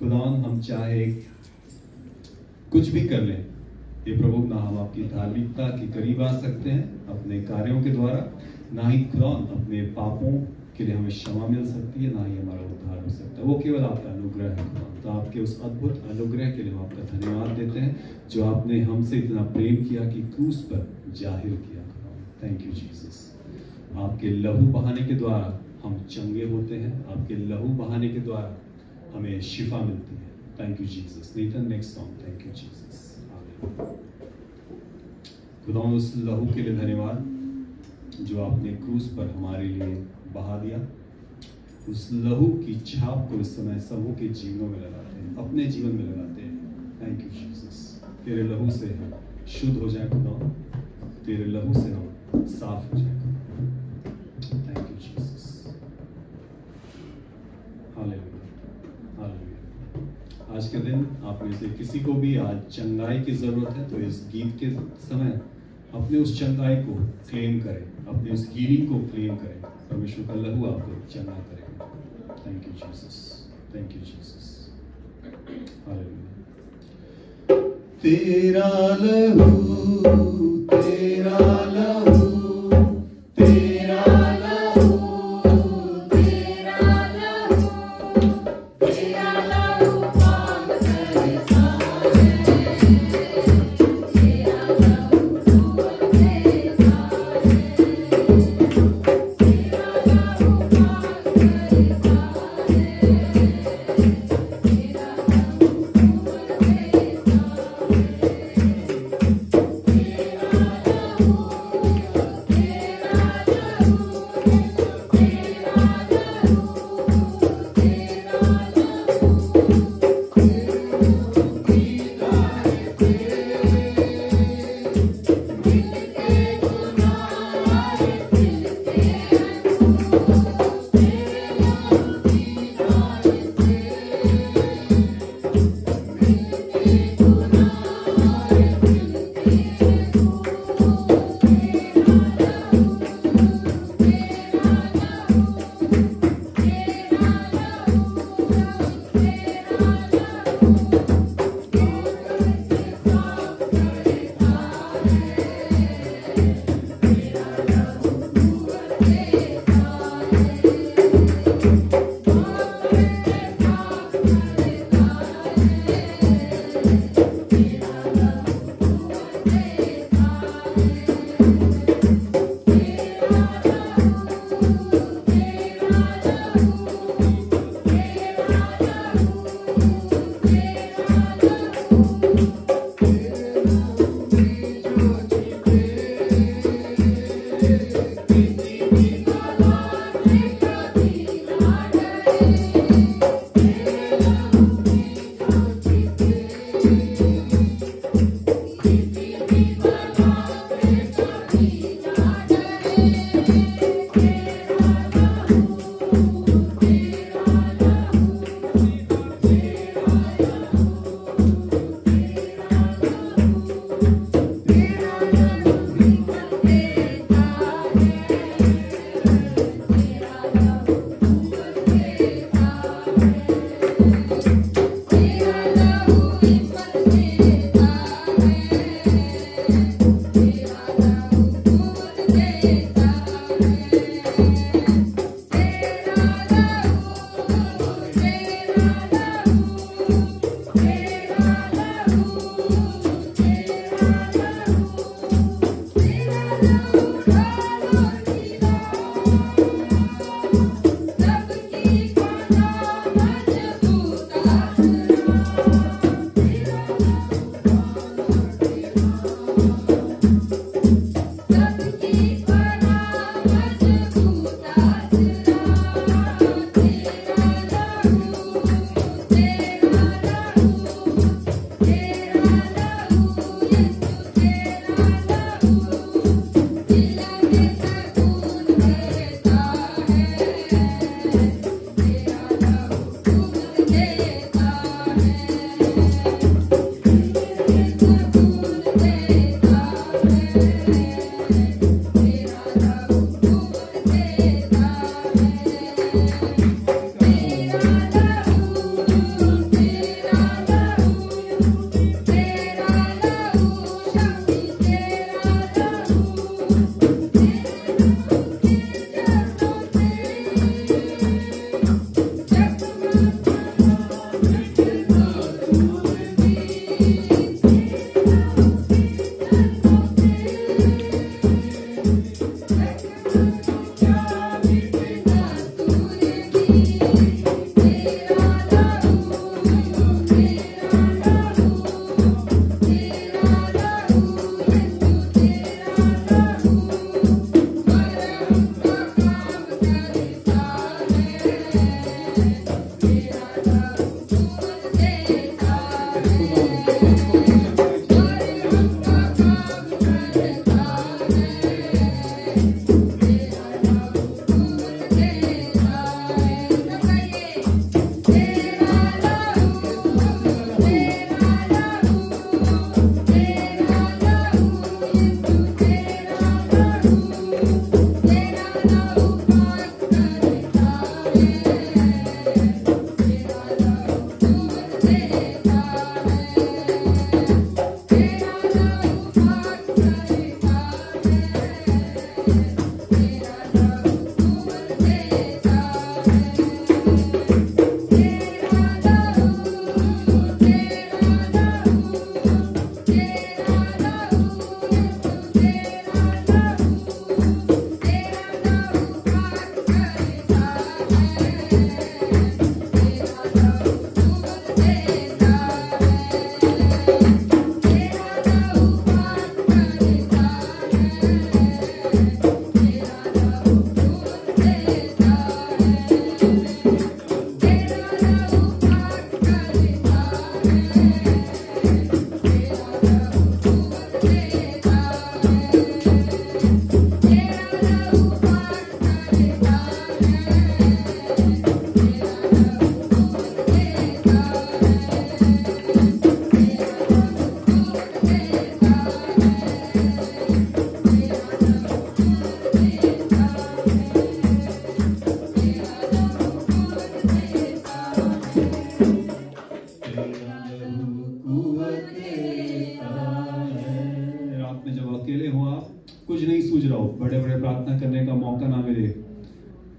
खुदावन हम चाहे कुछ भी कर लें, ये प्रभु ना हम आपकी धार्मिकता के करीब आ सकते हैं अपने कार्यों के द्वारा, ना ही खुदावन अपने पापों के लिए हमें क्षमा मिल सकती है, ना ही हमारा उद्धार हो सकता है। वो केवल आपका अनुग्रह है खुदावन। तो आपके उस अद्भुत अनुग्रह के लिए हम आपका धन्यवाद देते हैं जो आपने हमसे इतना प्रेम किया कि क्रूस पर जाहिर किया खुदावन। Thank you Jesus. आपके लहू बहाने के द्वारा हम चंगे होते हैं, आपके लहू बहाने के द्वारा हमें शिफा मिलती है। Thank you Jesus. नीतन next song. Thank you Jesus. खुदावन उस लहू के लिए धन्यवाद जो आपने क्रूस पर हमारे लिए बहा दिया। उस लहू की छाप को इस समय सबों के जीवनों में लगाते हैं, अपने जीवन में लगाते हैं। थैंक यू जीसस, तेरे लहू से हम शुद्ध हो जाए खुदा, तेरे लहू से हम साफ हो जाए। Thank you Jesus, hallelujah hallelujah. आज के दिन आप में से किसी को भी आज चंगाई की जरूरत है तो इस गीत के समय अपने उस चंगाई को क्लेम करें, अपने उस हीलिंग को क्लेम करें। परमेश्वर का लहू आपको चंगा करेगा। Thank you Jesus, thank you Jesus, hallelujah. तेरा लहू, तेरा लहू, तेरा लहू, तेरा लहू, तेरा लहू पाप करे सारे, तेरा लहू धोए सारे, तेरा लहू पाप करे सारे, तेरा लहू धोए सारे, तेरा लहू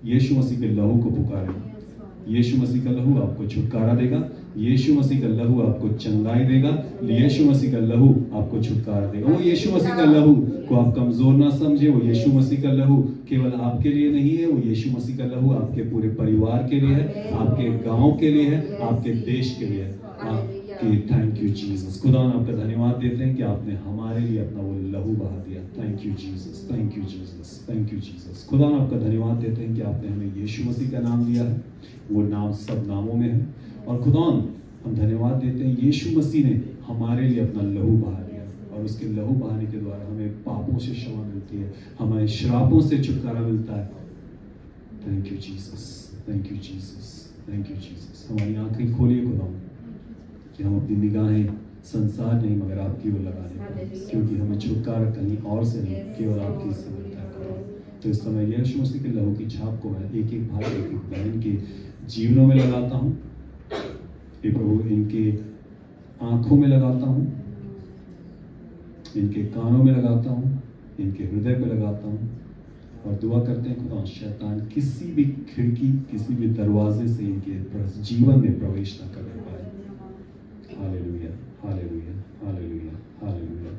यीशु मसीह के लहू को पुकारें। यीशु मसीह का लहू आपको छुटकारा देगा। यीशु मसीह का लहू आपको चंगाई देगा। यीशु मसीह का लहू आपको छुटकारा देगा। वो यीशु मसीह का लहू को आप कमजोर ना समझे। वो यीशु मसीह का लहू केवल आपके लिए नहीं है, वो यीशु मसीह का लहू आपके पूरे परिवार के लिए है, आपके गांव के लिए है, आपके देश के लिए है। आपके थैंक यू जीसस। खुदा आपका धन्यवाद देते हैं कि आपने हमारे लिए अपना वो लहू बहा दिया। Thank you Jesus, thank you Jesus, thank you Jesus. खुदा आपका धन्यवाद देते हैं कि आपने हमें यीशु मसीह का नाम दिया है, वो नाम सब नामों में है। और खुदा हम धन्यवाद देते हैं यीशु मसीह ने हमारे लिए अपना लहू बहा दिया, और उसके लहू बहाने के द्वारा हमें पापों से क्षमा मिलती है, हमें श्रापों से छुटकारा मिलता है। Thank you Jesus, thank you Jesus, thank you Jesus. हमारी आंखें खोलिए खुदा कि हम अपनी निगाहें संसार नहीं मगर आपकी ओर लगा दें, क्योंकि हमें छुटकारा कहीं और से नहीं केवल आपकी से मिलता है खुदा। तो इस समय यीशु मसीह के लहू की छाप को मैं एक एक भाई एक एक बहन के जीवनों में लगाता हूँ। ये प्रभु इनके आंखों में लगाता हूँ, इनके कानों में लगाता हूँ, इनके हृदय पे लगाता हूँ, और दुआ करते हैं खुदा शैतान किसी भी खिड़की किसी भी दरवाजे से इनके जीवन में प्रवेश न कर पाए। Hallelujah, hallelujah, hallelujah, hallelujah.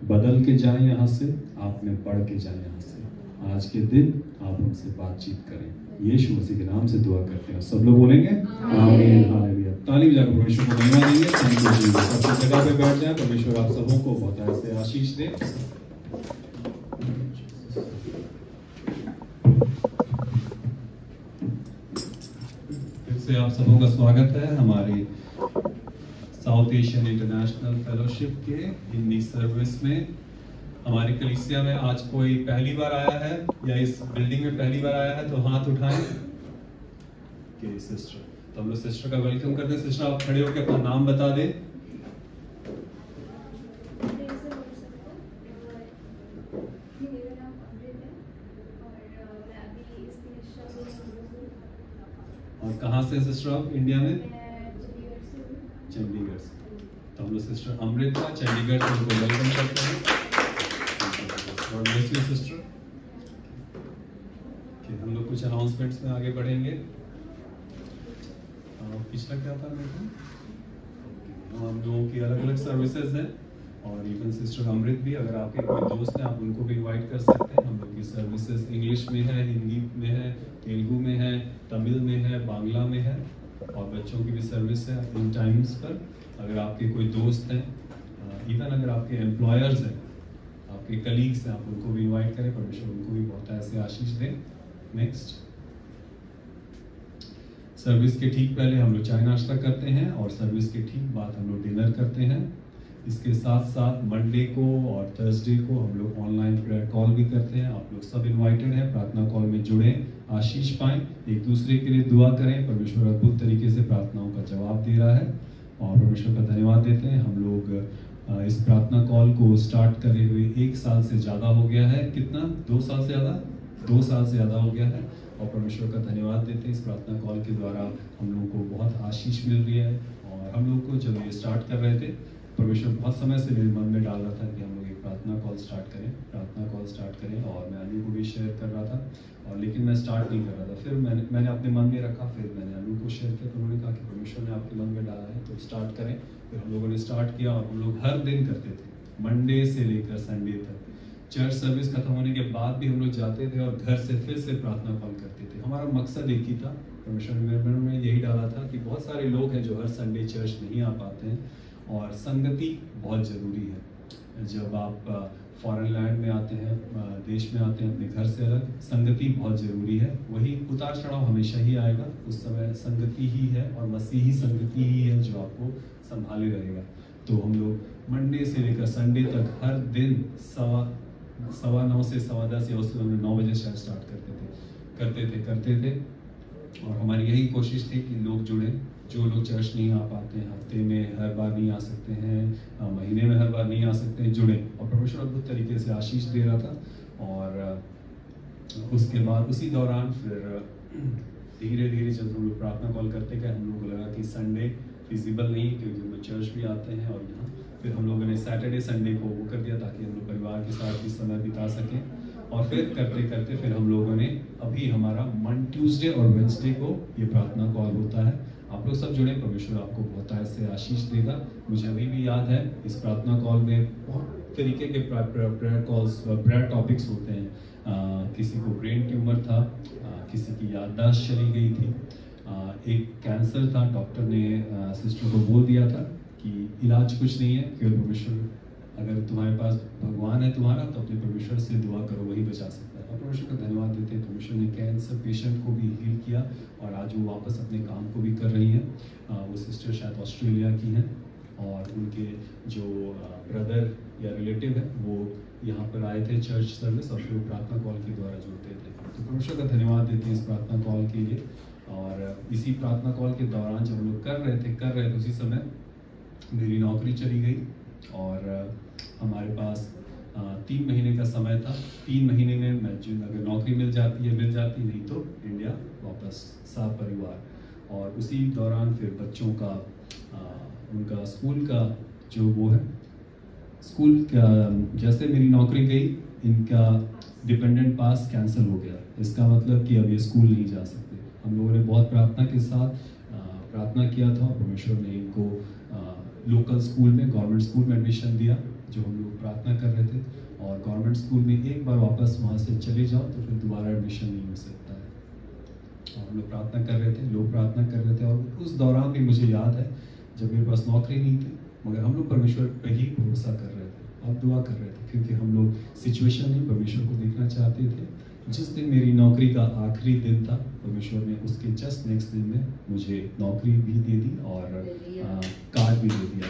बदल के जाएं यहाँ से, आप में बढ़ के जाएं यहाँ से। आज के दिन आप हमसे बातचीत करें। यीशु मसीह के नाम से दुआ करते हैं। सब लोग बोलेंगे आमीन, हालेलुया। ताली बजाकर परमेश्वर को धन्यवाद देंगे। Thank you Jesus. अपनी जगह पे बैठ जाएं। परमेश्वर आप सबों को बहुत ऐसे आशीष दे। फिर से आप सबों का स्वागत है हमारे साउथ एशियन इंटरनेशनल फेलोशिप के हिंदी सर्विस में। हमारी कलीसिया में आज कोई पहली बार आया है या इस बिल्डिंग में पहली बार आया है तो हाथ उठाएं। के सिस्टर, तो हम लोग सिस्टर का वेलकम करते हैं। सिस्टर आप खड़े होकर अपना नाम बता दें। और कहाँ से सिस्टर आप? इंडिया में? चंडीगढ़ से। तो हम लोग सिस्टर अमृत का चंडीगढ़ से उनको वेलकम करते हैं। और सिस्टर कि हम लोग कुछ अनाउंसमेंट्स में आगे बढ़ेंगे। पिछला क्या था मेरे को? हम लोगों की अलग अलग सर्विसेज हैं, और इवन सिस्टर अमृत भी, अगर आपके कोई दोस्त हैं आप उनको भी इनवाइट कर सकते हैं। हम लोग की सर्विसेज इंग्लिश में है, हिंदी में है, तेलुगु में है, तमिल में है, बांग्ला में है, और बच्चों की भी सर्विस है इन टाइम्स पर। अगर आपके कोई दोस्त हैं, इवन अगर आपके एम्प्लॉयर्स हैं, आपके कलीग्स हैं, आप उनको भी इनवाइट करें। परमेश्वर उनको भी बहुत ऐसे आशीष दें। नेक्स्ट, सर्विस के ठीक पहले हम लोग चाय नाश्ता करते हैं, और सर्विस के ठीक बाद हम लोग डिनर करते हैं। इसके साथ साथ मंडे को और थर्सडे को हम लोग ऑनलाइन प्रेयर कॉल भी करते हैं। आप लोग सब इनवाइटेड हैं। प्रार्थना कॉल में जुड़ें, आशीष पाएं, एक दूसरे के लिए दुआ करें। परमेश्वर अद्भुत तरीके से प्रार्थनाओं का जवाब दे रहा है, और परमेश्वर का धन्यवाद देते हैं। हम लोग इस प्रार्थना कॉल को स्टार्ट करे हुए 1 साल से ज़्यादा हो गया है। कितना? 2 साल से ज़्यादा? 2 साल से ज़्यादा हो गया है, और परमेश्वर का धन्यवाद देते हैं। इस प्रार्थना कॉल के द्वारा हम लोगों को बहुत आशीष मिल रही है। और हम लोग को जब ये स्टार्ट कर रहे थे, परमेश्वर बहुत समय से मेरे मन में डाल रहा था कि हम लोग एक प्रार्थना कॉल स्टार्ट करें, प्रार्थना कॉल स्टार्ट करें, और मैं अनु को भी शेयर कर रहा था, और लेकिन मैं स्टार्ट नहीं कर रहा था। फिर मैंने अपने मन में रखा, फिर मैंने अनु को शेयर किया, तो उन्होंने कहा कि परमेश्वर ने आपके मन में डाला है तो स्टार्ट करें। फिर हम लोगों ने स्टार्ट किया, और हम लोग हर दिन करते थे, मंडे से लेकर संडे तक। चर्च सर्विस खत्म होने के बाद भी हम लोग जाते थे और घर से फिर से प्रार्थना कॉल करते थे। हमारा मकसद एक ही था, परमेश्वर ने मेरे मन में यही डाला था कि बहुत सारे लोग हैं जो हर संडे चर्च नहीं आ पाते हैं, और संगति बहुत ज़रूरी है। जब आप फॉरेन लैंड में आते हैं, देश में आते हैं अपने घर से अलग, संगति बहुत ज़रूरी है। वही उतार चढ़ाव हमेशा ही आएगा, उस समय संगति ही है और मसीही संगति ही है जो आपको संभाले रहेगा। तो हम लोग मंडे से लेकर संडे तक हर दिन 9:15 से 10:15 या उससे 9 बजे शायद स्टार्ट करते थे। और हमारी यही कोशिश थी कि लोग जुड़ें, जो लोग चर्च नहीं आ पाते हैं, हफ्ते में हर बार नहीं आ सकते हैं, महीने में हर बार नहीं आ सकते हैं, जुड़ें। और परमेश्वर अद्भुत तरीके से आशीष दे रहा था। और उसके बाद उसी दौरान फिर धीरे धीरे जब हम लोग प्रार्थना कॉल करते गए, हम लोगों को लगा कि संडे फिजिबल नहीं, क्योंकि हम लोग चर्च भी आते हैं और यहाँ फिर हम लोगों ने सैटरडे संडे को वो कर दिया ताकि हम लोग परिवार के साथ भी समय बिता सकें। और फिर करते करते फिर हम लोगों ने अभी हमारा ट्यूसडे और वेंसडे को ये प्रार्थना कॉल होता है। आप लोग सब जुड़े, परमेश्वर आपको बहुत ऐसे आशीष देगा। मुझे अभी भी याद है इस प्रार्थना कॉल में बहुत तरीके के प्रेयर कॉल्स, प्रेयर टॉपिक्स होते हैं। किसी को ब्रेन ट्यूमर था, किसी की याददाश्त चली गई थी, एक कैंसर था, डॉक्टर ने सिस्टर को बोल दिया था कि इलाज कुछ नहीं है, केवल परमेश्वर, अगर तुम्हारे पास भगवान है तुम्हारा तो अपने परमेश्वर से दुआ करो, वही बचा सकता है। और परमेश्वर का धन्यवाद देते हैं, परमेश्वर ने कैंसर पेशेंट को भी हील किया और आज वो वापस अपने काम को भी कर रही हैं। वो सिस्टर शायद ऑस्ट्रेलिया की हैं और उनके जो ब्रदर या रिलेटिव है वो यहाँ पर आए थे चर्च सर्विस और फिर वो प्रार्थना कॉल के द्वारा जुड़ते थे। तो परमेश्वर का धन्यवाद देते हैं इस प्रार्थना कॉल के लिए। और इसी प्रार्थना कॉल के दौरान जब हम लोग कर रहे थे उसी समय मेरी नौकरी चली गई और हमारे पास 3 महीने का समय था। 3 महीने में मैं अगर नौकरी मिल जाती, नहीं तो इंडिया वापस साथ परिवार। और उसी दौरान फिर बच्चों का उनका स्कूल का जो वो है, स्कूल का जैसे मेरी नौकरी गई, इनका डिपेंडेंट पास कैंसिल हो गया। इसका मतलब कि अब ये स्कूल नहीं जा सकते। हम लोगों ने बहुत प्रार्थना के साथ प्रार्थना किया था और परमेश्वर ने इनको लोकल स्कूल में, गवर्नमेंट स्कूल में एडमिशन दिया जो हम लोग प्रार्थना कर रहे थे। और गवर्नमेंट स्कूल में एक बार वापस वहाँ से चले जाओ तो फिर दोबारा एडमिशन नहीं हो सकता है। और हम लोग प्रार्थना कर रहे थे, लोग प्रार्थना कर रहे थे। और उस दौरान भी मुझे याद है जब मेरे पास नौकरी नहीं थी, मगर हम लोग परमेश्वर पर ही भरोसा कर रहे थे और दुआ कर रहे थे, क्योंकि हम लोग सिचुएशन नहीं, परमेश्वर को देखना चाहते थे। जिस दिन मेरी नौकरी का आखिरी दिन था, परमेश्वर ने उसके जस्ट नेक्स्ट दिन में मुझे नौकरी भी दे दी और कार्ड भी दे दिया।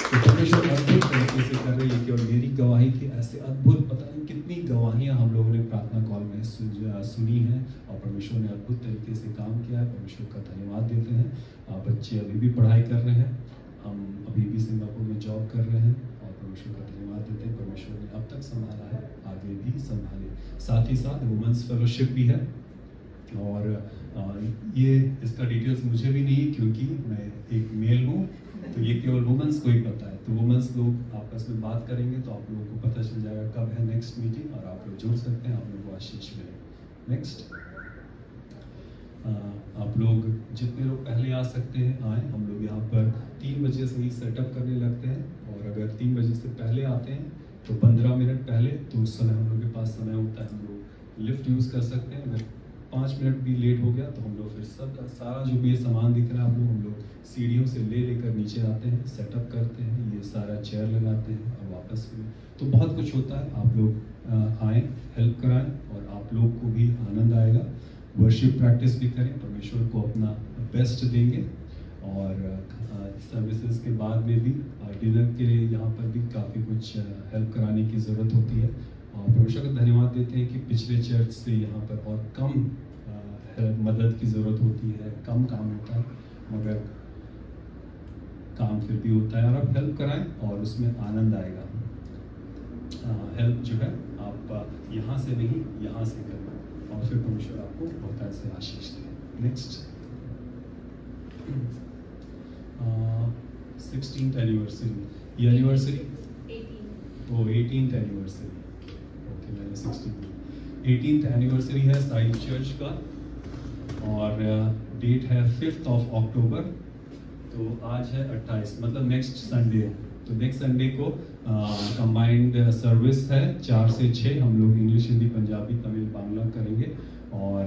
तो परमेश्वर अद्भुत तरीके से कर रही है कि और मेरी गवाही की ऐसे अद्भुत, पता नहीं कितनी गवाहियाँ हम लोगों ने प्रार्थना कॉल में सुनी हैं और परमेश्वर ने अद्भुत तरीके से काम किया है। परमेश्वर का धन्यवाद देते हैं। बच्चे अभी भी पढ़ाई कर रहे हैं, हम अभी भी सिंगापुर में जॉब कर रहे हैं और परमेश्वर का धन्यवाद देते हैं। परमेश्वर ने अब तक संभाला है, आगे भी संभाले। साथ ही साथ वुमेंस फेलोशिप भी है और ये इसका डिटेल्स मुझे भी नहीं, क्योंकि मैं एक मेल हूँ, तो ये केवल वुमेंस को ही पता है। तो वुमेंस लोग आपस में बात करेंगे तो आप लोगों को पता चल जाएगा कब है नेक्स्ट मीटिंग और आप लोग जुड़ सकते हैं, आप लोगों को आशीष मिले। नेक्स्ट, आप लोग जितने लोग पहले आ सकते हैं आए। हम लोग यहाँ पर 3 बजे से ही सेटअप करने लगते हैं और अगर 3 बजे से पहले आते हैं तो 15 मिनट पहले, तो उस समय हम लोग के पास समय होता है, हम लोग लिफ्ट यूज़ कर सकते हैं। अगर 5 मिनट भी लेट हो गया तो हम लोग फिर सब सारा जो भी ये सामान दिख रहा है हम लोग सीढ़ियों से लेकर नीचे आते हैं, सेटअप करते हैं, ये सारा चेयर लगाते हैं और वापस फिर, तो बहुत कुछ होता है। आप लोग आएँ, हेल्प कराएं और आप लोग को भी आनंद आएगा। वर्शिप प्रैक्टिस भी करें, परमेश्वर को अपना बेस्ट देंगे। और सर्विसेज के बाद में भी डिनर के लिए यहाँ पर भी काफ़ी कुछ हेल्प कराने की ज़रूरत होती है। और परमेश्वर का धन्यवाद देते हैं कि पिछले चर्च से यहाँ पर और कम मदद की ज़रूरत होती है, कम काम होता है, मगर काम फिर भी होता है। और आप हेल्प कराएं और उसमें आनंद आएगा। हेल्प जो है आप यहाँ से नहीं, यहाँ से करें और फिर परमेश्वर आपको बहुत ऐसे आशीष दे। नेक्स्ट, 16th एनिवर्सरी, ये एनिवर्सरी 18th एनिवर्सरी, ओके मैंने 18th एनिवर्सरी है साइड चर्च का और डेट है 5th of October। तो आज है 28, मतलब नेक्स्ट संडे है। तो नेक्स्ट संडे को कंबाइंड सर्विस है 4 से 6। हम लोग इंग्लिश, हिंदी, पंजाबी, तमिल, बांग्ला करेंगे और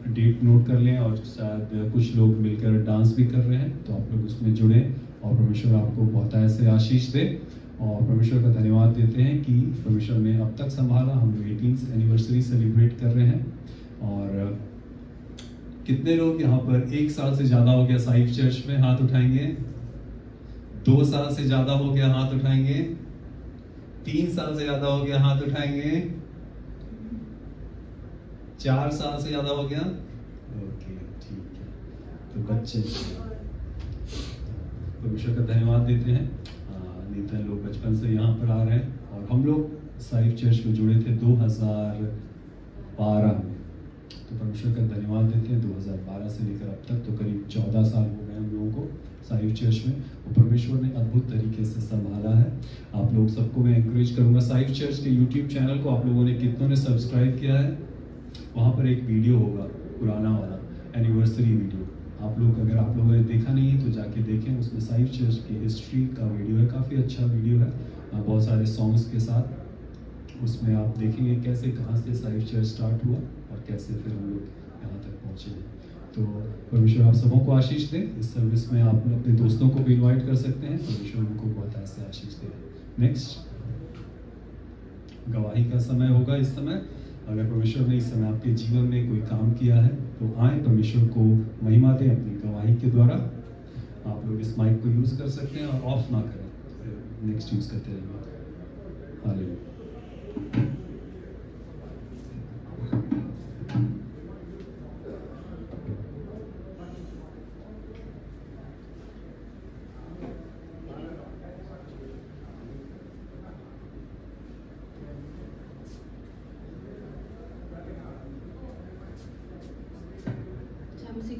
डेट नोट कर लें। और शायद कुछ लोग मिलकर डांस भी कर रहे हैं, तो आप लोग उसमें जुड़े और परमेश्वर आपको बहुत ऐसे आशीष दे। और परमेश्वर का धन्यवाद देते हैं कि परमेश्वर ने अब तक संभाला। हम लोग 18th एनिवर्सरी सेलिब्रेट कर रहे हैं। और कितने लोग यहाँ पर 1 साल से ज़्यादा हो गया साइफ चर्च में, हाथ उठाएंगे। 2 साल से ज़्यादा हो गया, हाथ उठाएंगे। 3 साल से ज़्यादा हो गया, हाथ उठाएंगे। 4 साल से ज़्यादा हो गया, ओके ठीक है। तो बच्चे परमेश्वर का धन्यवाद देते हैं। नेता लोग बचपन से यहाँ पर आ रहे हैं और हम लोग साइफ चर्च में जुड़े थे 2012 में। तो परमेश्वर का धन्यवाद देते हैं। 2012 से लेकर अब तक तो करीब 14 साल हो गए हम लोगों को साइफ चर्च में। परमेश्वर ने अद्भुत तरीके से संभाला है। आप लोग सबको मैं एंकरेज करूंगा, साइफ चर्च के यूट्यूब चैनल को आप लोगों ने कितनों ने सब्सक्राइब किया है? वहाँ पर एक वीडियो होगा पुराना वाला एनिवर्सरी वीडियो, आप लोग अगर आप लोगों ने देखा नहीं है तो जाके देखें। उसमें साइफ चर्च की हिस्ट्री का वीडियो है, काफ़ी अच्छा वीडियो है, बहुत सारे सॉन्ग्स के साथ। उसमें आप देखेंगे कैसे कहाँ से साइफ चर्च स्टार्ट हुआ और कैसे फिर हम लोग यहाँ तक पहुँचे हैं। तो परमेश्वर आप सबों को आशीष दे। इस सर्विस में आप अपने दोस्तों को भी इनवाइट कर सकते हैं, परमेश्वर उनको बहुत ऐसे आशीष दे। नेक्स्ट गवाही का समय होगा। इस समय अगर परमेश्वर ने इस समय आपके जीवन में कोई काम किया है तो आए परमेश्वर को महिमा दें अपनी गवाही के द्वारा। आप लोग इस माइक को यूज कर सकते हैं और ऑफ ना करें, नेक्स्ट यूज करते रहिए। हालेलुया।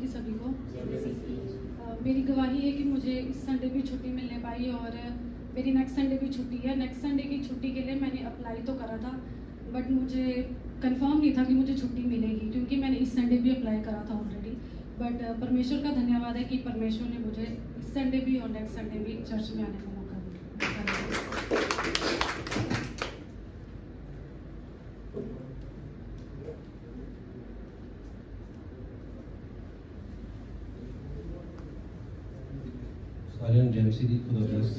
सभी को मेरी गवाही है कि मुझे इस संडे भी छुट्टी मिलने पाई और मेरी नेक्स्ट संडे भी छुट्टी है। नेक्स्ट संडे की छुट्टी के लिए मैंने अप्लाई तो करा था बट मुझे कंफर्म नहीं था कि मुझे छुट्टी मिलेगी, क्योंकि मैंने इस संडे भी अप्लाई करा था ऑलरेडी। बट परमेश्वर का धन्यवाद है कि परमेश्वर ने मुझे इस संडे भी और नेक्स्ट संडे भी चर्च में आने का मौका दिया। ਸਾਰਿਆਂ ਨੂੰ ਜੈਮਸੀ ਦੀ ਖੁਦਾ ਬਲੈਸ।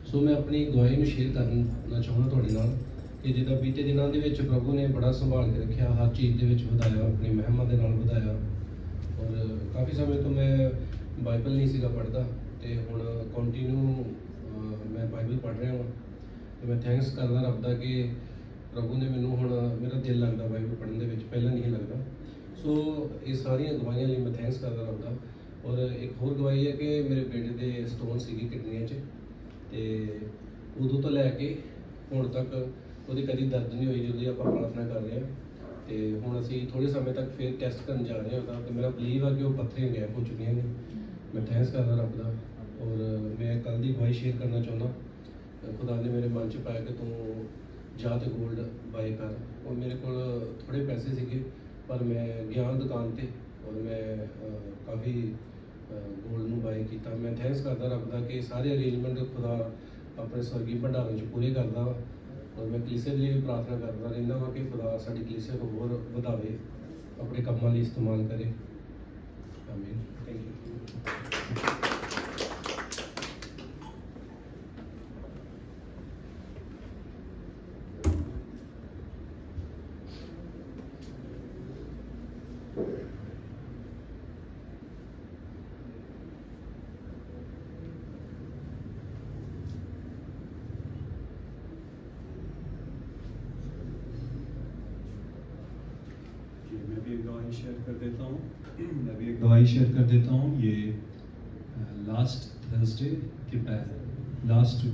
ਸੋ ਮੈਂ ਆਪਣੀ ਗਵਾਹੀ ਨੂੰ ਸ਼ੇਅਰ ਕਰਨਾ ਚਾਹੁੰਦਾ ਤੁਹਾਡੇ ਨਾਲ ਕਿ ਜਿੱਦਾਂ ਬੀਤੇ ਦਿਨਾਂ ਦੇ ਵਿੱਚ ਪ੍ਰਭੂ ਨੇ ਬੜਾ ਸੰਭਾਲ ਕੇ ਰੱਖਿਆ, ਹਰ ਚੀਜ਼ ਦੇ ਵਿੱਚ ਵਧਾਇਆ, ਆਪਣੀ ਮਹਿਮਾ ਦੇ ਨਾਲ ਵਧਾਇਆ। ਔਰ ਕਾਫੀ ਸਮੇਂ ਤੋਂ ਮੈਂ ਬਾਈਬਲ ਨਹੀਂ ਸੀਗਾ ਪੜ੍ਹਦਾ ਅਤੇ ਹੁਣ ਕੰਟੀਨਿਊ ਮੈਂ ਬਾਈਬਲ ਪੜ੍ਹ ਰਿਹਾ ਹਾਂ ਅਤੇ ਮੈਂ ਥੈਂਕਸ ਕਰਦਾ ਰੱਬ ਦਾ ਕਿ ਪ੍ਰਭੂ ਨੇ ਮੈਨੂੰ ਹੁਣ ਮੇਰਾ ਦਿਲ ਲੱਗਦਾ ਬਾਈਬਲ ਪੜ੍ਹਨ ਦੇ ਵਿੱਚ, ਪਹਿਲਾਂ ਨਹੀਂ ਲੱਗਦਾ। ਸੋ ਇਹ ਸਾਰੀਆਂ ਗਵਾਹੀਆਂ ਲਈ ਮੈਂ ਥੈਂਕਸ ਕਰਦਾ ਰੱਬ ਦਾ। ਔਰ ਇੱਕ ਹੋਰ ਗਵਾਹੀ ਹੈ ਕਿ ਮੇਰੇ ਬੇਟੇ ਦੇ ਸਟੋਨ ਸੀਗੇ ਕਿਡਨੀਆਂ 'ਚ ਅਤੇ ਉਦੋਂ ਤੋਂ ਲੈ ਕੇ ਹੁਣ ਤੱਕ ਉਹਦੀ ਕਦੀ ਦਰਦ ਨਹੀਂ ਹੋਈ ਜਦੋਂ ਆਪਾਂ ਪ੍ਰਾਰਥਨਾ ਕਰ ਰਹੇ ਹਾਂ। ਅਤੇ ਹੁਣ ਅਸੀਂ ਥੋੜ੍ਹੇ ਸਮੇਂ ਤੱਕ ਫਿਰ ਟੈਸਟ ਕਰਨ ਜਾ ਰਹੇ ਹਾਂ ਉਹਦਾ, ਅਤੇ ਮੇਰਾ ਬਲੀਵ ਆ ਕਿ ਉਹ ਪੱਥਰੀਆਂ ਗਾਇਬ ਹੋ ਚੁੱਕੀਆਂ ਨੇ। ਮੈਂ ਥੈਂਕਸ ਕਰਦਾ ਰੱਬ ਦਾ। ਔਰ ਮੈਂ ਕੱਲ੍ਹ ਦੀ ਗਵਾਹੀ ਸ਼ੇਅਰ ਕਰਨਾ ਚਾਹੁੰਦਾ। ਖੁਦਾ ਨੇ ਮੇਰੇ ਮਨ 'ਚ ਪਾਇਆ ਕਿ ਤੂੰ ਜਾ ਤੇ ਗੋਲਡ ਬਾਏ ਕਰ। ਔਰ ਮੇਰੇ ਕੋਲ ਥੋੜ੍ਹੇ ਪੈਸੇ ਸੀਗੇ ਪਰ ਮੈਂ ਗਿਆ ਦੁਕਾਨ 'ਤੇ ਔਰ ਮੈਂ ਕਾਫੀ ਗੋਲਡ ਨੂੰ ਬਾਏ ਕੀਤਾ। ਮੈਂ ਥੈਂਕਸ ਕਰਦਾ ਰੱਬ ਦਾ ਕਿ ਸਾਰੇ ਅਰੇਂਜਮੈਂਟ ਖੁਦਾ ਆਪਣੇ ਸਵਰਗੀ ਭੰਡਾਰਾਂ 'ਚ ਪੂਰੇ ਕਰਦਾ ਵਾ। ਔਰ ਮੈਂ ਕਲੀਸਿਆ ਲਈ ਵੀ ਪ੍ਰਾਰਥਨਾ ਕਰਦਾ ਰਹਿੰਦਾ ਵਾ ਕਿ ਖੁਦਾ ਸਾਡੀ ਕਲੀਸਿਆ ਨੂੰ ਹੋਰ ਵਧਾਵੇ, ਆਪਣੇ ਕੰਮਾਂ ਲਈ ਇਸਤੇਮਾਲ ਕਰੇ। ਆਮੀਨ। Thank you. मैं भी एक गवाही शेयर कर देता हूँ। ये लास्ट थर्सडे के लास्ट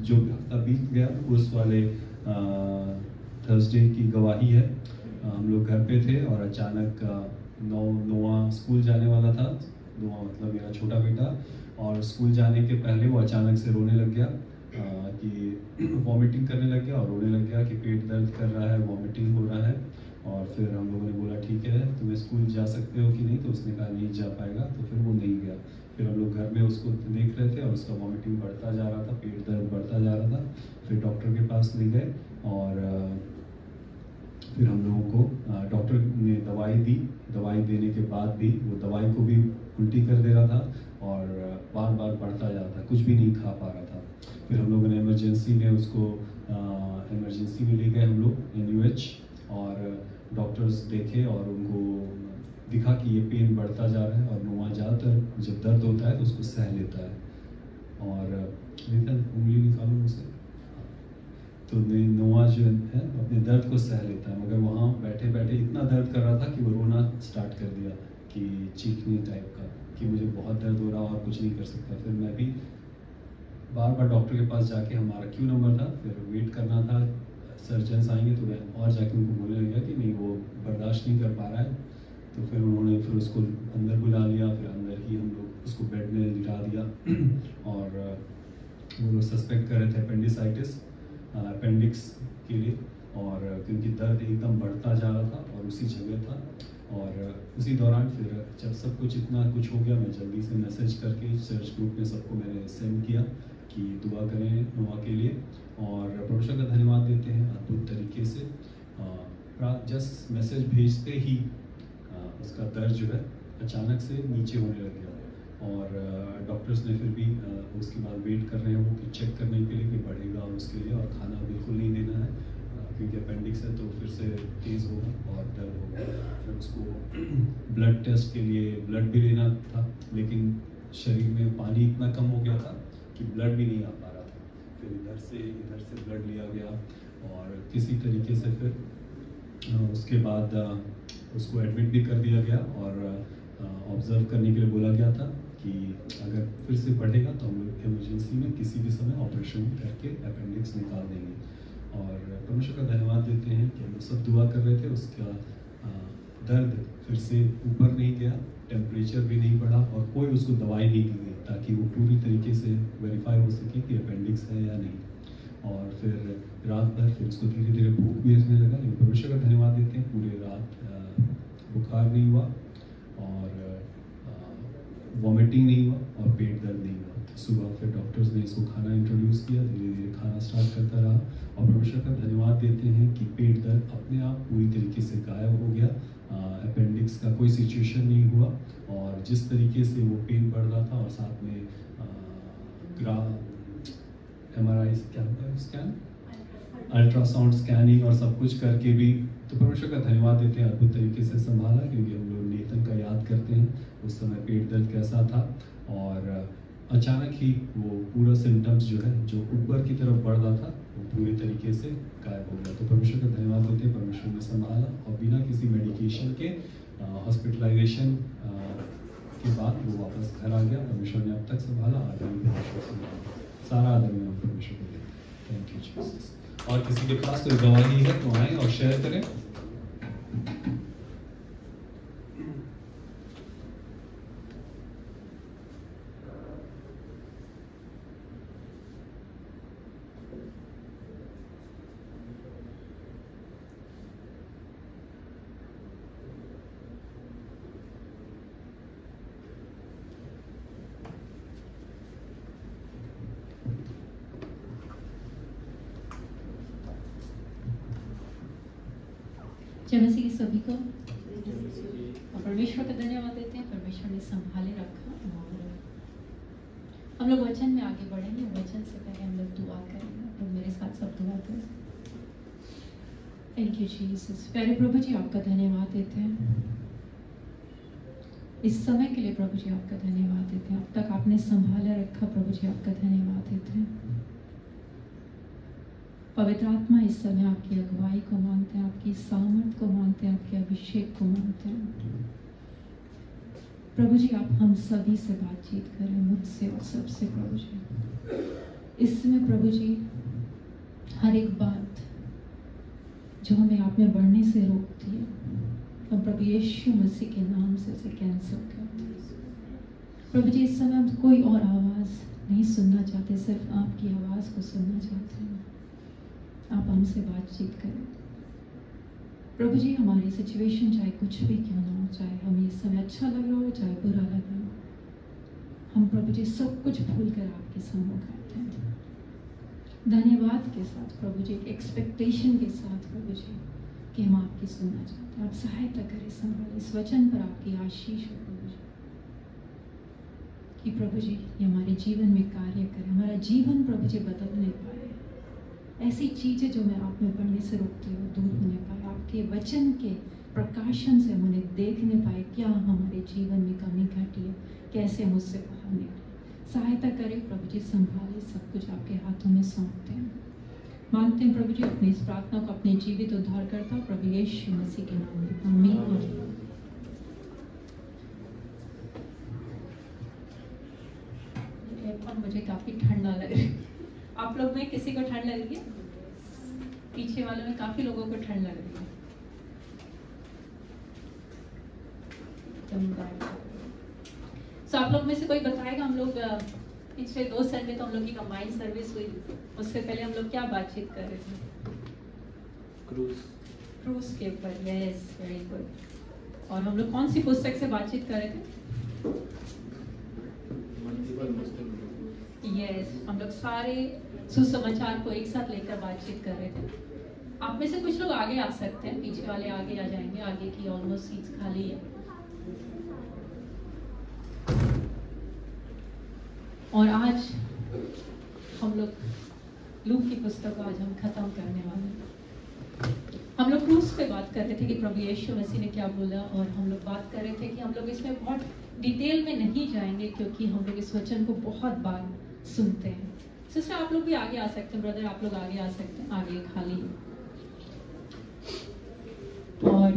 जो हफ्ता बीत गया उस वाले थर्सडे की गवाही है। हम लोग घर पे थे और अचानक नोआ स्कूल जाने वाला था। नोआ मतलब मेरा छोटा बेटा, और स्कूल जाने के पहले वो अचानक से रोने लग गया कि वॉमिटिंग करने लग गया और रोने लग गया कि पेट दर्द कर रहा है, वॉमिटिंग हो रहा है। और फिर हम लोगों ने बोला ठीक है तुम्हें स्कूल जा सकते हो कि नहीं, तो उसने कहा नहीं जा पाएगा, तो फिर वो नहीं गया। फिर हम लोग घर में उसको देख रहे थे और उसका वॉमिटिंग बढ़ता जा रहा था, पेट दर्द बढ़ता जा रहा था। फिर डॉक्टर के पास ले गए और फिर हम लोगों को डॉक्टर ने दवाई दी। दवाई देने के बाद भी वो दवाई को भी उल्टी कर दे रहा था और बार बार बढ़ता जा रहा था, कुछ भी नहीं खा पा रहा था। फिर हम लोगों ने इमरजेंसी में उसको इमरजेंसी में ले गए हम लोग NUH, और डॉक्टर्स देखे और उनको दिखा कि ये पेन बढ़ता जा रहा है। और नोआ ज़्यादातर जब दर्द होता है तो उसको सह लेता है। और उंगली निकालो उसे, तो नोआ जो है अपने दर्द को सह लेता है, मगर वहाँ बैठे बैठे इतना दर्द कर रहा था कि वो रोना स्टार्ट कर दिया, कि चीखने टाइप का, कि मुझे बहुत दर्द हो रहा और कुछ नहीं कर सकता। फिर मैं भी बार बार डॉक्टर के पास जाके, हमारा क्यू नंबर था, फिर वेट करना था, सर्जन्स आएंगे तो मैं और जाके उनको बोलने लगा कि नहीं वो बर्दाश्त नहीं कर पा रहा है। तो फिर उन्होंने फिर उसको अंदर बुला लिया, फिर अंदर ही हम लोग उसको बेड में लिटा दिया और वो लोग सस्पेक्ट कर रहे थे अपेंडिसाइटिस, अपेंडिक्स के लिए, और क्योंकि दर्द एकदम बढ़ता जा रहा था और उसी जगह था। और उसी दौरान फिर जब सब कुछ इतना कुछ हो गया, मैं जल्दी से मैसेज करके चर्च ग्रुप में सबको मैंने सेंड किया कि दुआ करें नोआ के लिए, और परमेश्वर का धन्यवाद देते हैं अद्भुत तरीके से। जस्ट मैसेज भेजते ही उसका दर्द जो है अचानक से नीचे होने लग गया, और डॉक्टर्स ने फिर भी उसके बाद वेट कर रहे हैं वो कि चेक करने के लिए कि बढ़ेगा और उसके लिए, और खाना बिल्कुल नहीं देना है क्योंकि अपेंडिक्स है तो फिर से तेज़ होगा और दर्द होगा। फिर उसको ब्लड टेस्ट के लिए ब्लड भी लेना था, लेकिन शरीर में पानी इतना कम हो गया था कि ब्लड भी नहीं आ पा रहा था। फिर इधर से ब्लड लिया गया और किसी तरीके से फिर उसके बाद उसको एडमिट भी कर दिया गया और ऑब्जर्व करने के लिए बोला गया था कि अगर फिर से बढ़ेगा तो हम लोग इमरजेंसी में किसी भी समय ऑपरेशन करके अपेंडिक्स निकाल देंगे। और परमेश्वर का धन्यवाद देते हैं कि हम सब दुआ कर रहे थे, उसका दर्द फिर से ऊपर नहीं गया, टेम्परेचर भी नहीं बढ़ा और कोई उसको दवाई नहीं दी गई ताकि वो पूरी तरीके से वेरीफाई हो सके कि अपेंडिक्स है या नहीं। और फिर रात भर फिर उसको धीरे धीरे भूख भी लगने लगा, लेकिन परमेश्वर का धन्यवाद देते हैं पूरे रात बुखार नहीं हुआ और वॉमिटिंग नहीं हुआ और पेट दर्द नहीं हुआ। तो सुबह फिर डॉक्टर्स ने इसको खाना इंट्रोड्यूस किया, धीरे धीरे खाना स्टार्ट करता रहा और परमेश्वर का धन्यवाद देते हैं कि पेट दर्द अपने आप पूरी तरीके से गायब हो गया। अपेंडिक्स का कोई सिचुएशन नहीं हुआ और जिस तरीके से वो पेन बढ़ रहा था और साथ में MRI क्या होता है स्कैन, अल्ट्रासाउंड स्कैनिंग और सब कुछ करके भी, तो परमेश्वर का धन्यवाद देते हैं अद्भुत तरीके से संभाला। क्योंकि हम लोग नेतन का याद करते हैं उस समय पेट दर्द कैसा था और अचानक ही वो पूरा सिम्टम्स जो है जो ऊपर की तरफ बढ़ रहा था वो पूरी तरीके से गायब हो गया। तो परमेश्वर का धन्यवाद देते हैं, परमेश्वर ने संभाला और बिना किसी मेडिकेशन के हॉस्पिटलाइजेशन के बाद वो वापस घर आ गया। परमेश्वर ने अब तक संभाला, आगे भी परमेश्वर संभाला। सारा आदर में परमेश्वर को देते हैं। Thank you Jesus. और किसी के पास कोई गवाही है तो आए और शेयर करें। जय मसीह सभी को और परमेश्वर का धन्यवाद देते हैं। परमेश्वर ने संभाले रखा और हम लोग वचन में आगे बढ़ेंगे। वचन से पहले हम लोग दुआ करेंगे। तो मेरे साथ सब दुआ करें। Thank you Jesus. प्यारे प्रभु जी आपका धन्यवाद देते हैं इस समय के लिए। प्रभु जी आपका धन्यवाद देते हैं, अब तक आपने संभाला रखा। प्रभु जी आपका धन्यवाद देते हैं। पवित्र आत्मा इस समय आपकी अगुवाई को मांगते हैं, आपकी सामर्थ को मांगते हैं, आपके अभिषेक को मांगते हैं। प्रभु जी आप हम सभी से बातचीत करें, मुझसे और सबसे। प्रभु जी इस समय प्रभु जी हर एक बात जो हमें आप में बढ़ने से रोकती है, हम प्रभु यीशु मसीह के नाम से उसे कैंसिल करते हैं। प्रभु जी इस समय हम कोई और आवाज़ नहीं सुनना चाहते, सिर्फ आपकी आवाज़ को सुनना चाहते हैं। आप हमसे बातचीत करें प्रभु जी। हमारी सिचुएशन चाहे कुछ भी क्यों ना हो, चाहे हमें इस समय अच्छा लग रहा हो चाहे बुरा लग रहा हो, हम प्रभु जी सब कुछ भूल कर आपके सम्मुख आते हैं धन्यवाद के साथ प्रभु जी, एक्सपेक्टेशन के साथ प्रभु जी कि हम आपकी सुनना चाहते हैं। आप सहायता करें, संभालें इस वचन पर आपकी आशीष हो प्रभु जी, कि प्रभु जी ये हमारे जीवन में कार्य करे, हमारा जीवन प्रभु जी बदलने पाए, ऐसी चीज़ें जो मैं आप में बढ़ने से रोकती हूँ दूर होने पाए, आपके वचन के प्रकाशन से हम उन्हें देखने पाए, क्या हमारे जीवन में कमी घटी है, कैसे हम उससे बाहर निकले। सहायता करें प्रभु जी, संभाले, सब कुछ आपके हाथों में सौंपते हैं। मांगते हैं प्रभु जी अपनी इस प्रार्थना को अपने जीवित उद्धारकर्ता प्रभु यीशु मसीह के नाम में, आमीन। मुझे काफी ठंडा लग रहा है। आप लोग में किसी को ठंड लग रही है? पीछे वालों में काफी लोगों को ठंड लग रही है। तो आप लोग में से कोई बताएगा, हम लोग पिछले 2 संडे तो हम लोग की कंबाइंड सर्विस हुई, उससे पहले हम लोग क्या बातचीत कर रहे थे? क्रूज के ऊपर। Yes, very good. और हम लोग कौन सी पुस्तक से बातचीत कर रहे थे? यस, हम लोग सारे सुसमाचार को एक साथ लेकर बातचीत कर रहे थे। आप में से कुछ लोग आगे आ सकते हैं, पीछे वाले आगे आ जाएंगे, आगे की ऑलमोस्ट सीट्स खाली है। और आज हम लोग लूक की पुस्तक को आज हम खत्म करने वाले हैं। हम लोग क्रूस पे बात कर रहे थे कि प्रभु यीशु मसीह ने क्या बोला, और हम लोग बात कर रहे थे कि हम लोग इसमें बहुत डिटेल में नहीं जाएंगे क्योंकि हम लोग इस वचन को बहुत बार सुनते हैं। सिस्टर आप लोग भी आगे आ सकते हैं, ब्रदर आप लोग आगे आ सकते हैं, आगे खाली। और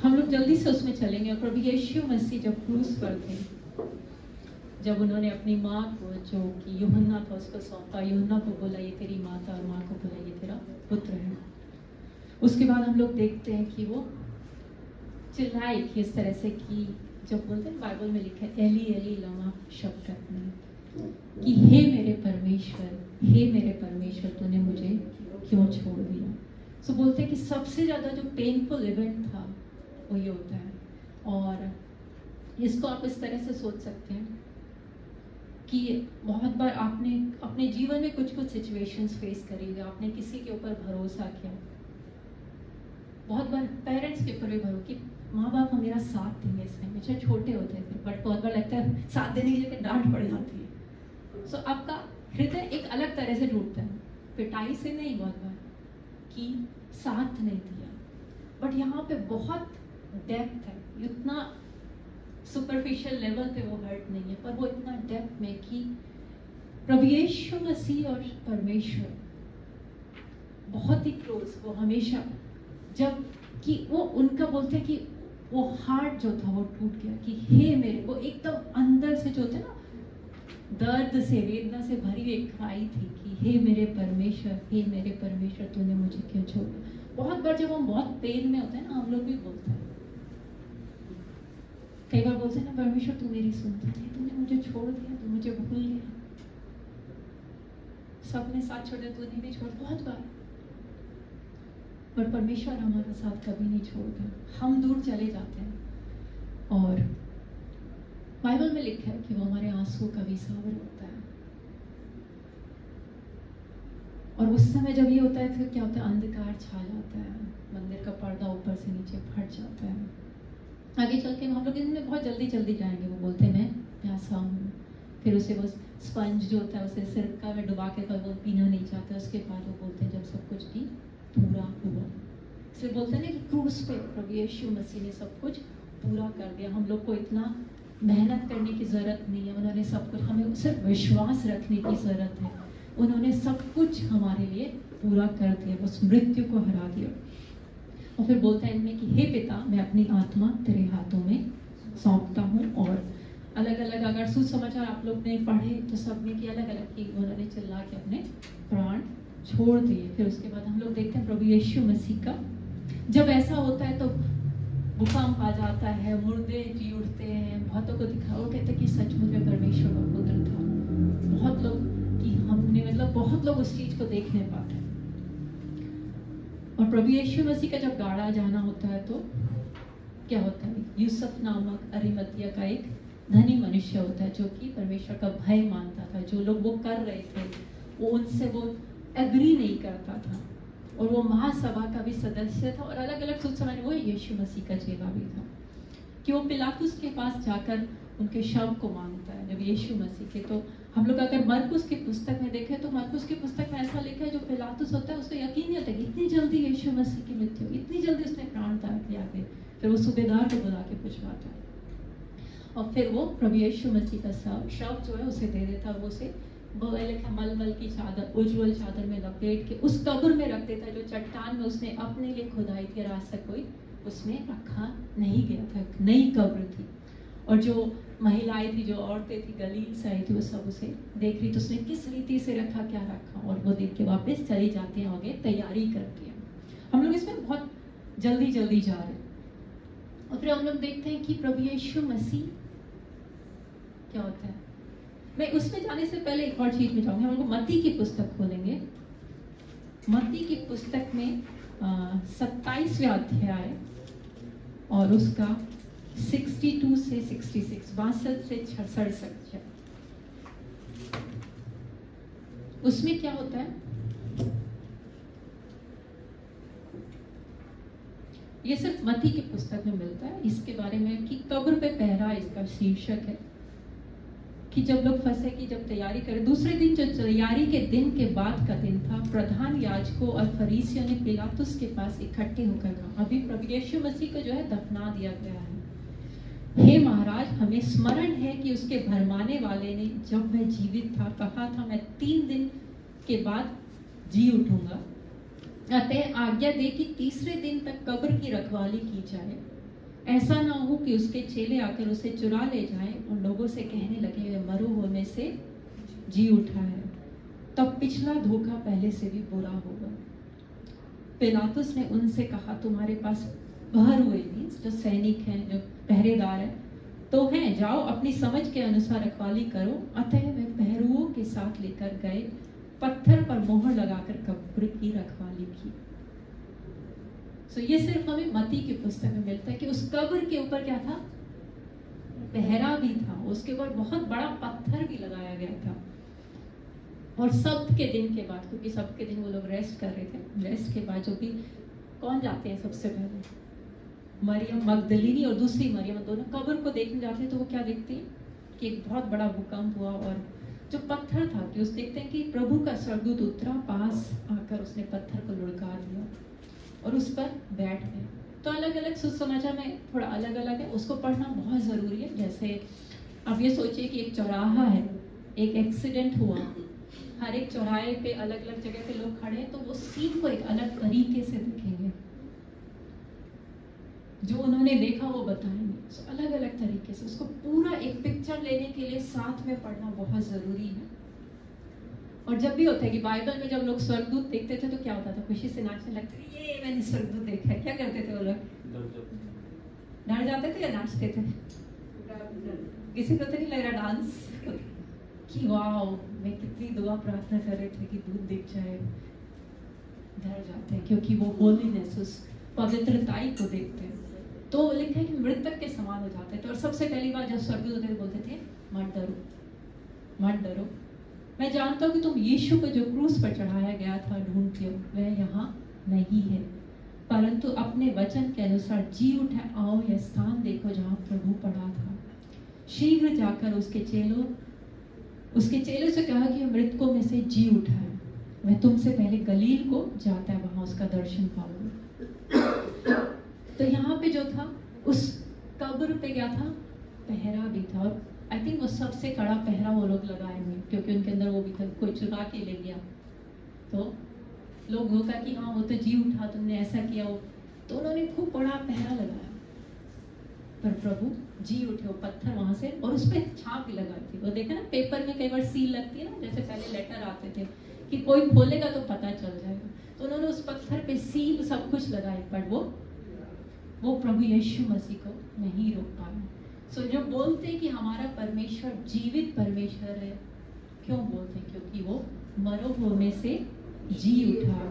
हम लोग जल्दी से उसमें चलेंगे। और प्रभु यीशु मसीह जब क्रूस पर थे, जब उन्होंने अपनी माँ को, जो कि यूहन्ना था, उसको सौंपा, यूहन्ना को बोला ये तेरी माता, और माँ को बोला ये तेरा पुत्र है। उसके बाद हम लोग देखते हैं कि वो चिल्लाई कि इस तरह से कि जब बोलते हैं बाइबल में लिखा है एली एली लमा शफकतनी, कि हे मेरे परमेश्वर तूने मुझे क्यों छोड़ दिया। सो बोलते हैं कि सबसे ज्यादा जो पेनफुल इवेंट था वो ये होता है। और इसको आप इस तरह से सोच सकते हैं कि बहुत बार आपने अपने जीवन में कुछ सिचुएशंस फेस करी, आपने किसी के ऊपर भरोसा किया, बहुत बार पेरेंट्स के ऊपर भी भरोसा कि माँ बाप मेरा साथ देंगे इस टाइम, चाहे छोटे होते थे, बट बहुत बार लगता है साथ देने की जगह डांट पड़ जाती है। सो आपका हृदय एक अलग तरह से टूटता है, पिटाई से नहीं, बहुत बार कि साथ नहीं दिया। बट यहाँ पे बहुत डेप्थ है, इतना सुपरफिशियल लेवल पे वो हर्ट नहीं है, पर वो इतना डेप्थ में कि प्रभु यीशु मसीह और परमेश्वर बहुत ही क्लोज, वो हमेशा जब कि वो उनका बोलते हैं कि वो हार्ट जो था वो टूट गया कि हे मेरे, वो एकदम अंदर से जो होता है ना, दर्द से वेदना से भरी हुई एक क्राई थी कि हे मेरे परमेश्वर तूने मुझे क्यों छोड़ा। बहुत बार जब हम बहुत पेन में होते हैं ना, हम लोग भी बोलते हैं, कई बार बोलते हैं ना, परमेश्वर तू मेरी सुनता नहीं, तूने मुझे छोड़ दिया, तू मुझे भूल गया, सबने साथ छोड़ा, तूने भी छोड़, बहुत बार। पर परमेश्वर हमारा साथ कभी नहीं छोड़ता, हम दूर चले जाते हैं। और बाइबल में लिखा है कि वो हमारे आंसू का भी सावर होता है। और उस समय जब ये होता है तो क्या होता है, अंधकार छा जाता है, मंदिर का पर्दा ऊपर से नीचे फट जाता है। आगे चल के हम लोग इनमें बहुत जल्दी जाएंगे। वो बोलते हैं मैं प्यासा हूँ, फिर उसे वो स्पंज जो होता है उसे सिरका में डुबा के वो पीना नहीं चाहता। उसके बाद वो बोलते हैं जब सब कुछ की पूरा हुआ। इसलिए बोलते हैं ना कि क्रूस पे प्रभु यीशु मसीह ने सब कुछ पूरा कर दिया। हम लोग को इतना मेहनत करने की जरूरत नहीं है, उन्होंने सब कुछ, हमें सिर्फ विश्वास रखने की जरूरत है। उन्होंने सब कुछ हमारे लिए पूरा कर दिया, उस मृत्यु को हरा दिया। और फिर बोलता है इनमें कि हे पिता, मैं अपनी आत्मा तेरे हाथों में सौंपता हूँ। और अलग अलग अगर सुसमाचार आप लोग ने पढ़े तो सब में की अलग अलग की उन्होंने चिल्ला के अपने प्राण छोड़ दिए। फिर उसके बाद हम लोग देखते हैं प्रभु यीशु मसीह का जब ऐसा होता है तो भूकंप आ जाता है, मुर्दे जी उठते हैं, बहुतों को दिखा, वो कहते हैं कि सचमुच में परमेश्वर का पुत्र था। बहुत लोग कि हमने मतलब बहुत लोग उस चीज को देख नहीं पाते। और प्रभु यीशु मसीह का जब गाड़ा जाना होता है तो क्या होता है, यूसुफ नामक अरिमतिया का एक धनी मनुष्य होता है जो कि परमेश्वर का भय मानता था। जो लोग वो कर रहे थे वो उनसे वो एग्री नहीं करता था, और वो महासभा का भी सदस्य था। और अलग अलग सोच समझ वो यीशु मसीह का चेला भी था कि वो पिलातुस के पास जाकर उनके शव को मांगता है जब यीशु मसीह के। तो हम लोग अगर मरकुस की पुस्तक में देखें तो मरकुस की पुस्तक में ऐसा लिखा है जो पिलातुस होता है उसको यकीन नहीं होता कि इतनी जल्दी यीशु मसीह की मृत्यु, इतनी जल्दी उसने प्राण त्याग दिया। फिर वो सूबेदार को बुला के पूछवाता है और फिर वो प्रभु यीशु मसीह का शव जो है उसे दे देता है। वो उसे मलमल की चादर, उज्जवल चादर में लपेट के उस कब्र में रख देता है जो चट्टान में उसने अपने लिए खुदाई थी। आज तक कोई उसमें रखा नहीं गया था, नई कब्र थी। और जो महिलाएं थी, जो औरतें थी, गलील से आई थी, वो सब उसे देख रही, तो उसने किस रीति से रखा, क्या रखा, और वो देख के वापस चली जाती हैं, आगे तैयारी करती हैं। हम लोग इसमें बहुत जल्दी जा रहे हैं। और फिर हम लोग देखते हैं कि प्रभु यीशु मसीह क्या होता है, मैं उसमें जाने से पहले एक और चीज में जाऊंगी। हम लोग मत्ती की पुस्तक खोलेंगे। मत्ती की पुस्तक में 27वें अध्याय और उसका 62 से 66, 62 से 67। उसमें क्या होता है, ये सिर्फ मत्ती की पुस्तक में मिलता है। इसके बारे में कि कब्र पे पहरा इसका शीर्षक है। कि जब लोग फंसे की जब तैयारी करें, दूसरे दिन जो तैयारी के दिन के बाद का दिन था, प्रधान याजकों और फरीसियों ने पिलातुस के पास इकट्ठे होकर कहा, अभी प्रभु यीशु मसीह को जो है दफना दिया गया है। हे महाराज, हमें स्मरण है कि उसके भरमाने वाले ने जब वह जीवित था कहा था, मैं 3 दिन के बाद जी उठूंगा। अतः आज्ञा दे कि तीसरे दिन तक कब्र की रखवाली की जाए, ऐसा ना हो कि उसके चेले आकर उसे चुरा ले जाएं और लोगों से कहने लगे वह मरो हुए में से जी उठा है, तब पिछला धोखा पहले से भी बुरा होगा। पिलातुस ने उनसे कहा, तुम्हारे पास बहर हुए मीन्स जो सैनिक हैं, जो पहरेदार हैं तो हैं, जाओ अपनी समझ के अनुसार रखवाली करो। अतः वे पहरुओं के साथ लेकर गए, पत्थर पर मोहर लगाकर कब्र की रखवाली की। ये सिर्फ हमें मत्ती की पुस्तक में मिलता है कि उस कब्र के ऊपर क्या था, पहरा भी था, उसके ऊपर बहुत बड़ा पत्थर भी लगाया गया था। और सब्त के दिन के बाद, क्योंकि सब्त के दिन वो लोग रेस्ट कर रहे थे, रेस्ट के बाद जो भी कौन जाते हैं सबसे पहले, मरियम मगदलीनी और दूसरी मरियम, दोनों कब्र को देखने जाते हैं। तो वो क्या देखते हैं कि एक बहुत बड़ा भूकंप हुआ और जो पत्थर था कि उस देखते हैं कि प्रभु का स्वर्गदूत उतरा, पास आकर उसने पत्थर को लुढ़का दिया और उस पर बैठ गए। तो अलग अलग सुसमाचार में थोड़ा अलग अलग है, उसको पढ़ना बहुत जरूरी है। जैसे आप ये सोचिए कि एक चौराहा है, एक एक्सीडेंट हुआ, हर एक चौराहे पे अलग अलग जगह पे लोग खड़े हैं, तो वो सीन को एक अलग तरीके से देखेंगे, जो उन्होंने देखा वो बताएंगे। तो अलग अलग तरीके से उसको पूरा एक पिक्चर लेने के लिए साथ में पढ़ना बहुत जरूरी है। और जब भी होता है कि बाइबल में जब लोग स्वर्गदूत देखते थे तो क्या होता था, खुशी से नाचने लगते थे, ये मैंने स्वर्गदूत देखा है। क्या करते थे वो लोग, डर जाते थे या नाचते थे? किसी को तो नहीं लग रहा डांस कि वाह मैं कितनी दुआ प्रार्थना कर रहे थे कि दूध दिख जाए। डर जाते हैं क्योंकि वो होलीनेस, उस पवित्रताई को देखते हैं। तो लिखा है कि मृतक के समान हो जाते थे। और सबसे पहली बार जब स्वर्गदूत बोलते थे, मत डरो, मत डरो, मैं जानता हूँ कि तुम यीशु को जो क्रूस पर चढ़ाया गया था ढूंढते हो, वह यहाँ नहीं है, परंतु अपने वचन के अनुसार जी उठा। आओ यह स्थान देखो जहाँ प्रभु पड़ा था। शीघ्र जाकर उसके चेलों से कहा कि मृतकों में से जी उठा है, वह तुमसे पहले गलील को जाता है, वहां उसका दर्शन पाओगे। तो यहाँ पे जो था उस कब्र पे क्या था, पहरा भी था। और आई थिंक वो सबसे कड़ा पहरा वो लोग लगाए हुए, क्योंकि उनके अंदर वो भी था, कोई चुरा के ले गया तो लोग होगा कि हाँ वो तो जी उठा, तुमने ऐसा किया वो, तो उन्होंने खूब बड़ा पहरा लगाया। पर प्रभु जी उठे, वो पत्थर वहां से, और उस पर छाप भी लगाई थी। वो देखा ना पेपर में कई बार सील लगती है ना, जैसे पहले लेटर आते थे कि कोई खोलेगा तो पता चल जाएगा, तो उन्होंने उस पत्थर पे सील सब कुछ लगाई, पर वो प्रभु यीशु मसीह को नहीं रोक पाया। सो जो बोलते हैं कि हमारा परमेश्वर जीवित परमेश्वर है, क्यों बोलते हैं? क्योंकि वो मरो हुए में से जी उठा।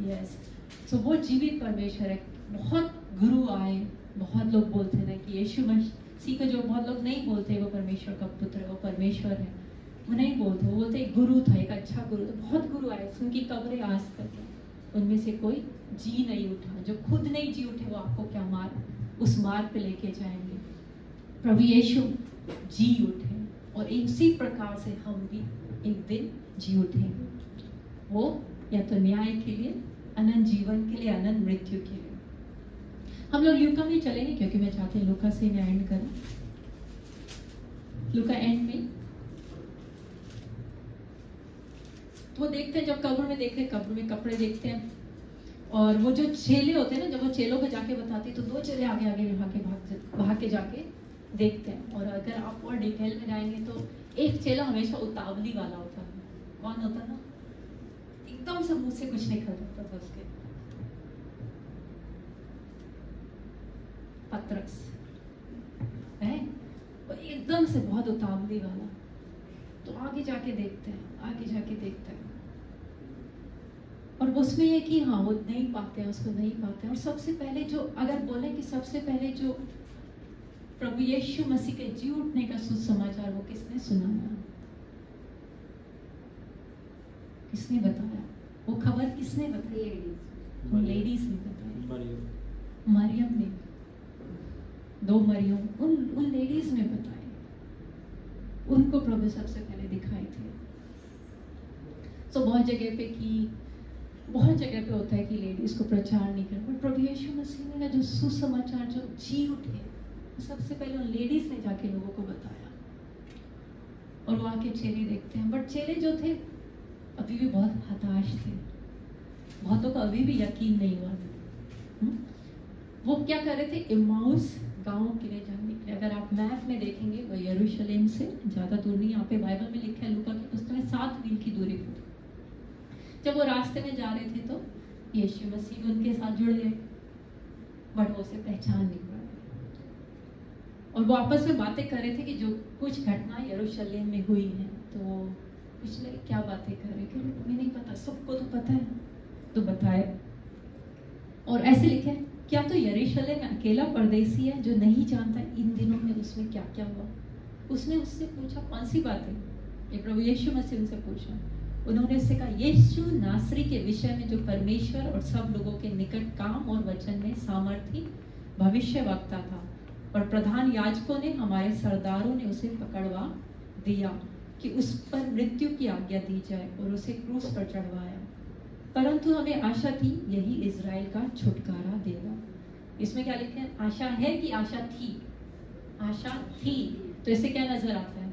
यस, सो वो जीवित परमेश्वर है। बहुत गुरु आए, बहुत लोग बोलते हैं कि यीशु मसीह को, जो बहुत लोग नहीं बोलते वो परमेश्वर का पुत्र, वो परमेश्वर है, वो नहीं बोलते। वो बोलते एक गुरु था, एक अच्छा गुरु। तो बहुत गुरु आए, उनकी कब्रें आज तक, उनमें से कोई जी नहीं उठा। जो खुद नहीं जी उठे वो आपको क्या उस मार्ग पे लेके जाएंगे। प्रभु यीशु जी उठे, और इसी प्रकार से हम भी एक दिन जी उठेंगे, वो या तो न्याय के लिए, अनंत जीवन के लिए, अनंत मृत्यु के लिए। हम लोग लूका में चलेंगे, क्योंकि मैं चाहती हूँ लूका से मैं एंड करूं। लूका एंड में वो देखते हैं, जब कब्र में देखते हैं, कब्र में कपड़े देखते हैं, और वो जो चेले होते हैं ना, जब वो चेलों को जाके बताते तो 2 चेले आगे आगे भाग के जाके देखते हैं। और अगर आप और डिटेल में जाएंगे तो एक चेला हमेशा उतावली वाला होता है। कौन होता था? एकदम से मुंह से कुछ निकल जाता था उसके। पत्रस है, एकदम से बहुत उतावली वाला। आगे जाके देखते हैं, आगे जाके देखते हैं। और उसमें ये कि हाँ वो नहीं पाते हैं, उसको नहीं पाते हैं। और सबसे पहले जो अगर बोले कि सबसे पहले जो प्रभु यीशु मसीह के जी उठने का सुसमाचार वो किसने सुनाया, किसने बताया, वो खबर किसने बताई? लेडीज ने बताई, मरियम ने, 2 मरियम, उन लेडीज ने बताए, उनको प्रभु सबसे पहले दिखाए थे। तो बहुत जगह पे होता है कि लेडीज को प्रचार नहीं करते, पर प्रभु यीशु मसीह ने जो सुसमाचार जो जी उठे सबसे पहले उन लेडीज ने जाके लोगों को बताया। और वो आके चेले देखते हैं, बट चेले जो थे अभी भी बहुत हताश थे, बहुतों को अभी भी यकीन नहीं हुआ था। वो क्या कर रहे थे? इम्माउस गांव के लिए जाने के लिए। अगर आप मैप में देखेंगे वो यरूशलेम से ज्यादा दूर नहीं, यहाँ पे बाइबल में लिखा है लूका की पुस्तक में 7 मील की दूरी पर। जब वो रास्ते में जा रहे थे तो यीशु मसीह भी उनके साथ जुड़ गए, बट वो उसे पहचान नहीं पाए। और वो आपस में बातें कर रहे थे कि जो कुछ घटना यरूशलेम में हुई है, तो पिछले क्या बातें कर रहे थे, तुम्हें नहीं पता, सबको तो पता है, तो बताए। और ऐसे लिखे, क्या तो यरूशलेम में अकेला परदेसी है जो नहीं जानता इन दिनों में उसमें क्या क्या हुआ? उसने उससे पूछा कौन सी बातें? ये प्रभु यीशु मसीह उनसे पूछा। उन्होंने उससे कहा, यीशु नासरी के विषय में जो परमेश्वर और सब लोगों के निकट काम और वचन में सामर्थी भविष्य वक्ता था, और प्रधान याजकों ने, हमारे सरदारों ने उसे पकड़वा दिया कि उस पर मृत्यु की आज्ञा दी जाए और उसे क्रूस पर चढ़वाया। परंतु हमें आशा थी यही इजराइल का छुटकारा देगा। इसमें क्या लिखा है? आशा है कि आशा थी? आशा थी। तो इससे क्या नजर आता है?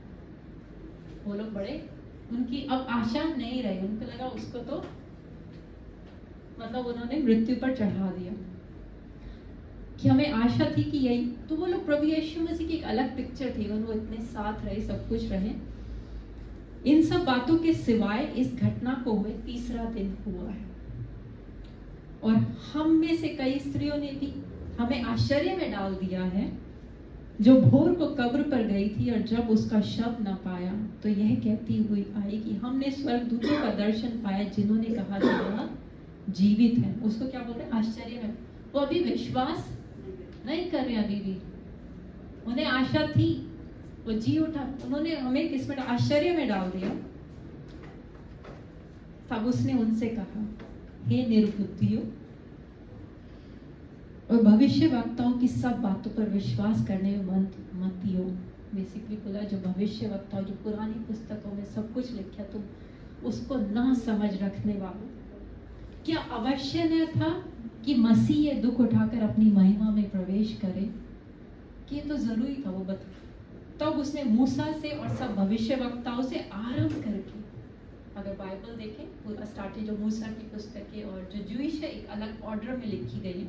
वो लोग बड़े, उनकी अब आशा नहीं रही, उनको लगा उसको तो मतलब उन्होंने मृत्यु पर चढ़ा दिया, कि हमें आशा थी कि यही। तो वो लोग प्रभु यीशु मसीह की एक अलग पिक्चर थी, वो इतने साथ रहे, सब कुछ रहे। इन सब बातों के सिवाय इस घटना को हुए 3रा दिन हुआ है, और हम में से कई स्त्रियों ने भी हमें आश्चर्य में डाल दिया है, जो भोर को कब्र पर गई थी और जब उसका शव न पाया तो यह कहती हुई आई कि हमने स्वर्गदूतों का दर्शन पाया जिन्होंने कहा कि वह जीवित है। उसको क्या बोल रहे हैं? आश्चर्य में। वो अभी विश्वास नहीं कर रहे, अभी भी उन्हें आशा थी, वो जी उठा, उन्होंने हमें किस में आश्चर्य में डाल दिया। तब उसने उनसे कहा, हे निर्बुद्धियों और भविष्य वक्ताओं की सब बातों पर विश्वास करने में मत दियो। बेसिकली बोला, जो भविष्य वक्ताओं, जो पुरानी पुस्तकों में सब कुछ लिखा, तुम उसको ना समझ रखने वालों, क्या अवश्य न था कि मसीह ये दुख उठाकर अपनी महिमा में प्रवेश करे? कि ये तो जरूरी था वो बता। तब उसने मूसा से और सब भविष्य वक्ताओं से आरंभ करके, अगर बाइबल देखें पूरा स्टार्टिंग जो मूसा की पुस्तकें और जो जूइश है एक अलग ऑर्डर में लिखी गई है,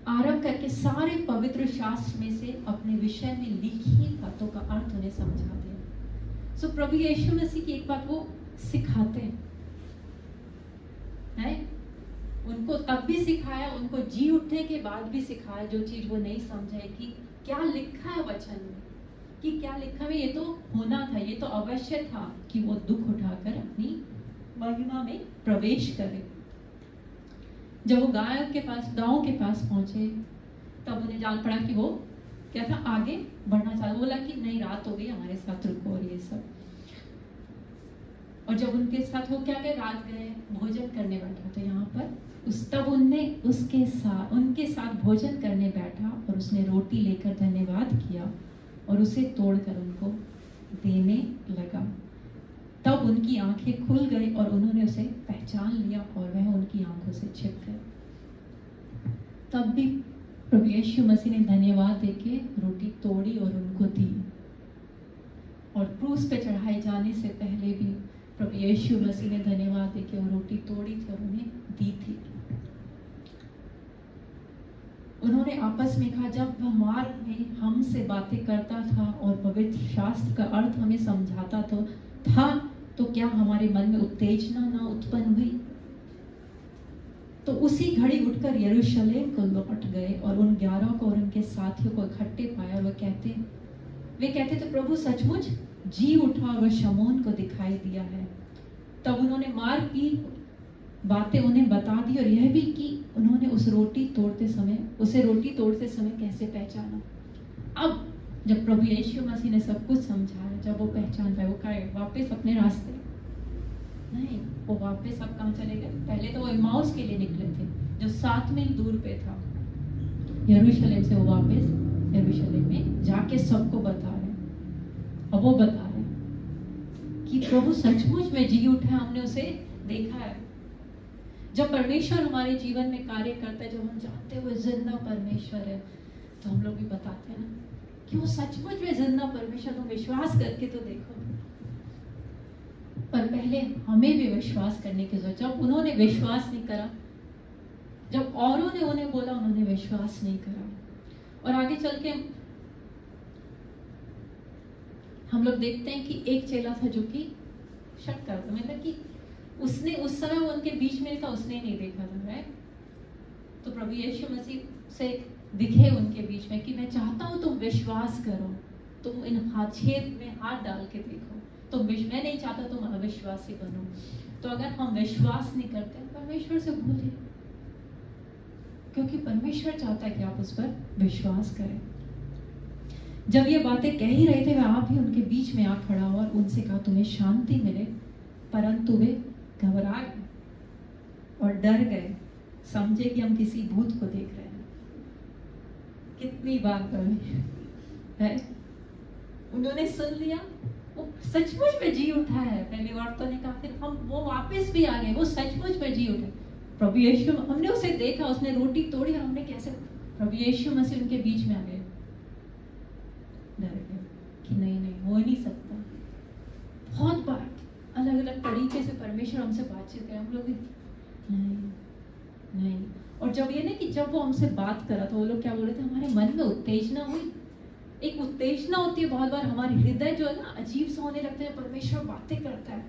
आरंभ करके सारे पवित्र शास्त्र में से अपने विषय में लिखी बातों का अर्थ उन्हें समझा दिया। सो प्रभु यीशु मसीह की एक बात वो सिखाते हैं, उनको तब भी सिखाया, उनको जी उठने के बाद भी सिखाया, जो चीज वो नहीं समझे कि क्या लिखा है वचन में, कि क्या लिखा है, ये तो होना था, ये तो अवश्य था कि वो दुख उठाकर अपनी महिमा में प्रवेश करे। जब वो गांव के पास पहुंचे, तब उन्हें जान पड़ा कि वो क्या था, आगे बढ़ना चाहता। बोला कि नहीं, रात हो गई, हमारे साथ रुको और ये सब। और जब उनके साथ वो क्या गए, रात गए, भोजन करने बैठा, तो यहाँ पर तब उनके साथ भोजन करने बैठा और उसने रोटी लेकर धन्यवाद किया और उसे तोड़कर उनको देने लगा। तब उनकी आंखें खुल गई और उन्होंने उसे पहचान लिया और वह उनकी आंखों से छिप गए। तब भी प्रभु यीशु मसीह ने धन्यवाद देके रोटी तोड़ी और उनको दी। और क्रूस पे चढ़ाए जाने से पहले भी प्रभु यीशु मसीह ने धन्यवाद देके वो रोटी तोड़ी थी और उन्हें दी थी। उन्होंने आपस में कहा, जब वह मार्ग में हमसे बातें करता था और पवित्र शास्त्र का अर्थ हमें समझाता था तो क्या हमारे मन में उत्तेजना ना उत्पन्न हुई? तो उसी घड़ी उठकर यरूशलेम को लौट गए और उन 11 को और उनके साथियों को इकट्ठे पाया। वे कहते तो प्रभु सचमुच जी उठा और वह शमौन को दिखाई दिया है। तब उन्होंने मार्ग की बातें उन्हें बता दी और यह भी कि उन्होंने उसे रोटी तोड़ते समय कैसे पहचाना। अब जब प्रभु यीशु मसीह ने सब कुछ समझाया, जब वो पहचान पाए, वो कहे वापस अपने रास्ते नहीं, वो वापस अब कहाँ चले गए? पहले तो वो इम्माउस के लिए निकले थे जो 7 मील दूर पे था यरूशलेम से। वो वापस यरूशलेम में जाके सबको बता रहे। अब वो बता रहे कि प्रभु सचमुच में जी उठा, हमने उसे देखा है। जब परमेश्वर हमारे जीवन में कार्य करता है, जब हम जानते हैं वो जिंदा परमेश्वर है, तो हम लोग भी बताते हैं ना कि वो सचमुच में जिंदा परमेश्वर, तुम विश्वास करके तो देखो। पर पहले हमें भी विश्वास करने की जरूरत। जब उन्होंने विश्वास नहीं करा, जब औरों ने उन्हें बोला, उन्होंने विश्वास नहीं करा। और आगे चल के हम लोग देखते हैं कि एक चेला था जो कि शक करता, मतलब कि उसने उस समय वो उनके बीच में था, उसने नहीं देखा था, राइट? तो प्रभु यीशु मसीह से दिखे उनके बीच में कि मैं चाहता हूं तुम विश्वास करो, तुम इन छेद में हाथ डाल के देखो, मैं नहीं चाहता तुम अविश्वासी बनो। तो अगर हम विश्वास नहीं करते, परमेश्वर से भूलिए, क्योंकि परमेश्वर चाहता है कि आप उस पर विश्वास करें। जब ये बातें कह ही रहे थे, वह आप भी उनके बीच में आ खड़ा हुआ और उनसे कहा तुम्हें शांति मिले। परंतु वे घबरा गए और डर गए, समझे कि हम किसी भूत को देख रहे हैं। कितनी बात है, उन्होंने सुन लिया, वो सचमुच में जी उठा है। पहली औरतों ने कहा, फिर हम वो वापस भी आ गए, वो सचमुच में जी उठे। प्रभु यीशु, हमने उसे देखा, उसने रोटी तोड़ी और हमने कैसे, प्रभु यीशु मसीह उनके बीच में आ गए, डर गए कि नहीं हो नहीं सकता। बहुत बार अलग अलग तरीके से परमेश्वर हमसे बातचीत करे, हम लोग भी नहीं। और जब ये ना कि जब वो हमसे बात करा तो वो लोग क्या बोल रहे थे, हमारे मन में उत्तेजना हुई। एक उत्तेजना होती है बहुत बार, हमारे हृदय जो है ना अजीब सा होने लगते हैं। परमेश्वर बातें करता है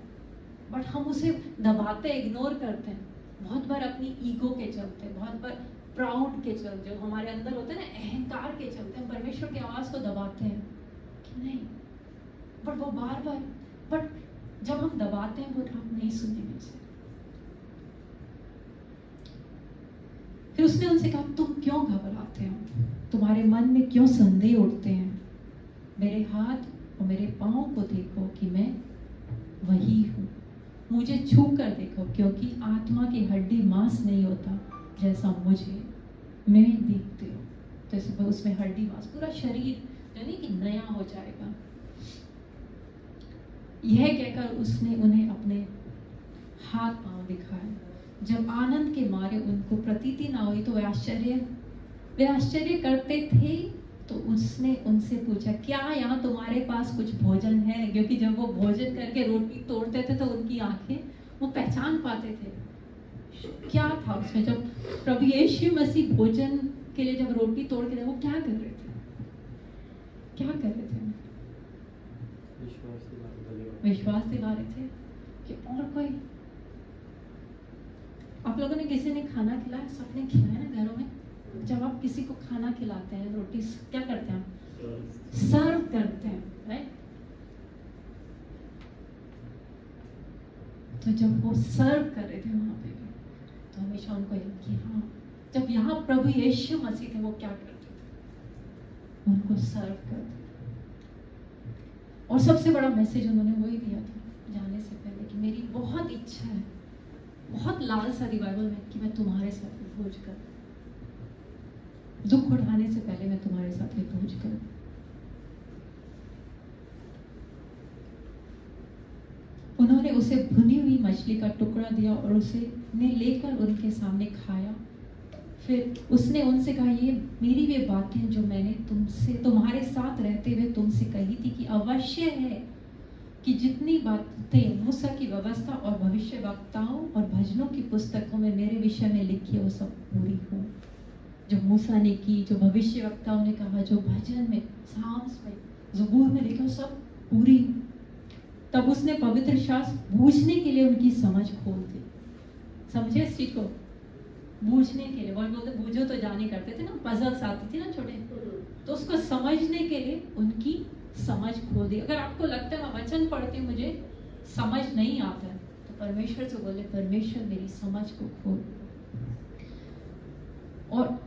बट हम उसे दबाते, इग्नोर करते हैं। बहुत बार अपनी ईगो के चलते, बहुत बार प्राउड के चलते, जो हमारे अंदर होते हैं ना, अहंकार के चलते, हम परमेश्वर की आवाज को दबाते हैं कि नहीं। बट वो बट जब हम दबाते हैं वो हम नहीं सुनेंगे उसे। फिर उसने उनसे कहा, तुम क्यों घबराते हो, तुम्हारे मन में क्यों संदेह उठते हैं? मेरे हाथ और मेरे पांव को देखो कि मैं वही हूँ। मुझे छू कर देखो, क्योंकि आत्मा की हड्डी मांस नहीं होता जैसा मुझे मैं देखते हो। तो इस उसमें हड्डी मांस, पूरा शरीर यानी कि नया हो जाएगा। यह कहकर उसने उन्हें अपने हाथ पांव दिखाए। जब आनंद के मारे उनको प्रतीति ना हुई तो वे आश्चर्य करते थे। तो उसने उनसे पूछा, क्या यहाँ तुम्हारे पास कुछ भोजन है? क्योंकि जब वो भोजन करके रोटी तोड़ते थे तो उनकी आंखें वो पहचान पाते थे क्या था उसमें। जब प्रभु यीशु मसीह भोजन के लिए जब रोटी तोड़ के वो क्या कर रहे थे? विश्वास दिला रहे थे कि और कोई। आप लोगों ने किसी ने खाना खिलाया, सबने खिलाया ना घरों में। जब आप किसी को खाना खिलाते हैं, रोटी क्या करते हैं? सर्व करते हैं, राइट? तो जब वो सर्व कर रहे थे वहां पे तो हमेशा उनको याद कि हाँ, जब यहाँ प्रभु यीशु मसीह थे वो क्या करते थे? उनको सर्व करते थे। और सबसे बड़ा मैसेज उन्होंने वही दिया था जाने से पहले कि मेरी बहुत इच्छा है, बहुत लालसा थी बाइबल में कि मैं तुम्हारे साथ भोज करूं, दुख उठाने से पहले मैं तुम्हारे साथ भोज करूं। उन्होंने उसे भुनी हुई मछली का टुकड़ा दिया और उसे लेकर उनके सामने खाया। फिर उसने उनसे कहा, ये मेरी वे बातें जो मैंने तुम्हारे साथ रहते हुए तुमसे कही थी कि अवश्य है कि जितनी बातें मूसा की व्यवस्था और भविष्य वक्ताओं और भजनों की पुस्तकों में मेरे विषय में लिखी है वो सब पूरी हो। जो मूसा ने की, जो भविष्य वक्ताओं ने कहा, जो भजन में, साम्स में, ज़बूर में लिखा, सब पूरी। तब उसने पवित्र शास्त्र बूझने के लिए उनकी समझ खोल दी। समझे इस चीज को? बूझने के लिए, बोलते बूझो तो जाने करते थे ना, पजल्स आती थी ना छोटे, तो उसको समझने के लिए उनकी समझ खोल दी। अगर आपको लगता है मैं वचन पढ़ के मुझे समझ नहीं आता है, तो परमेश्वर से बोले, परमेश्वर मेरी समझ को खोल। और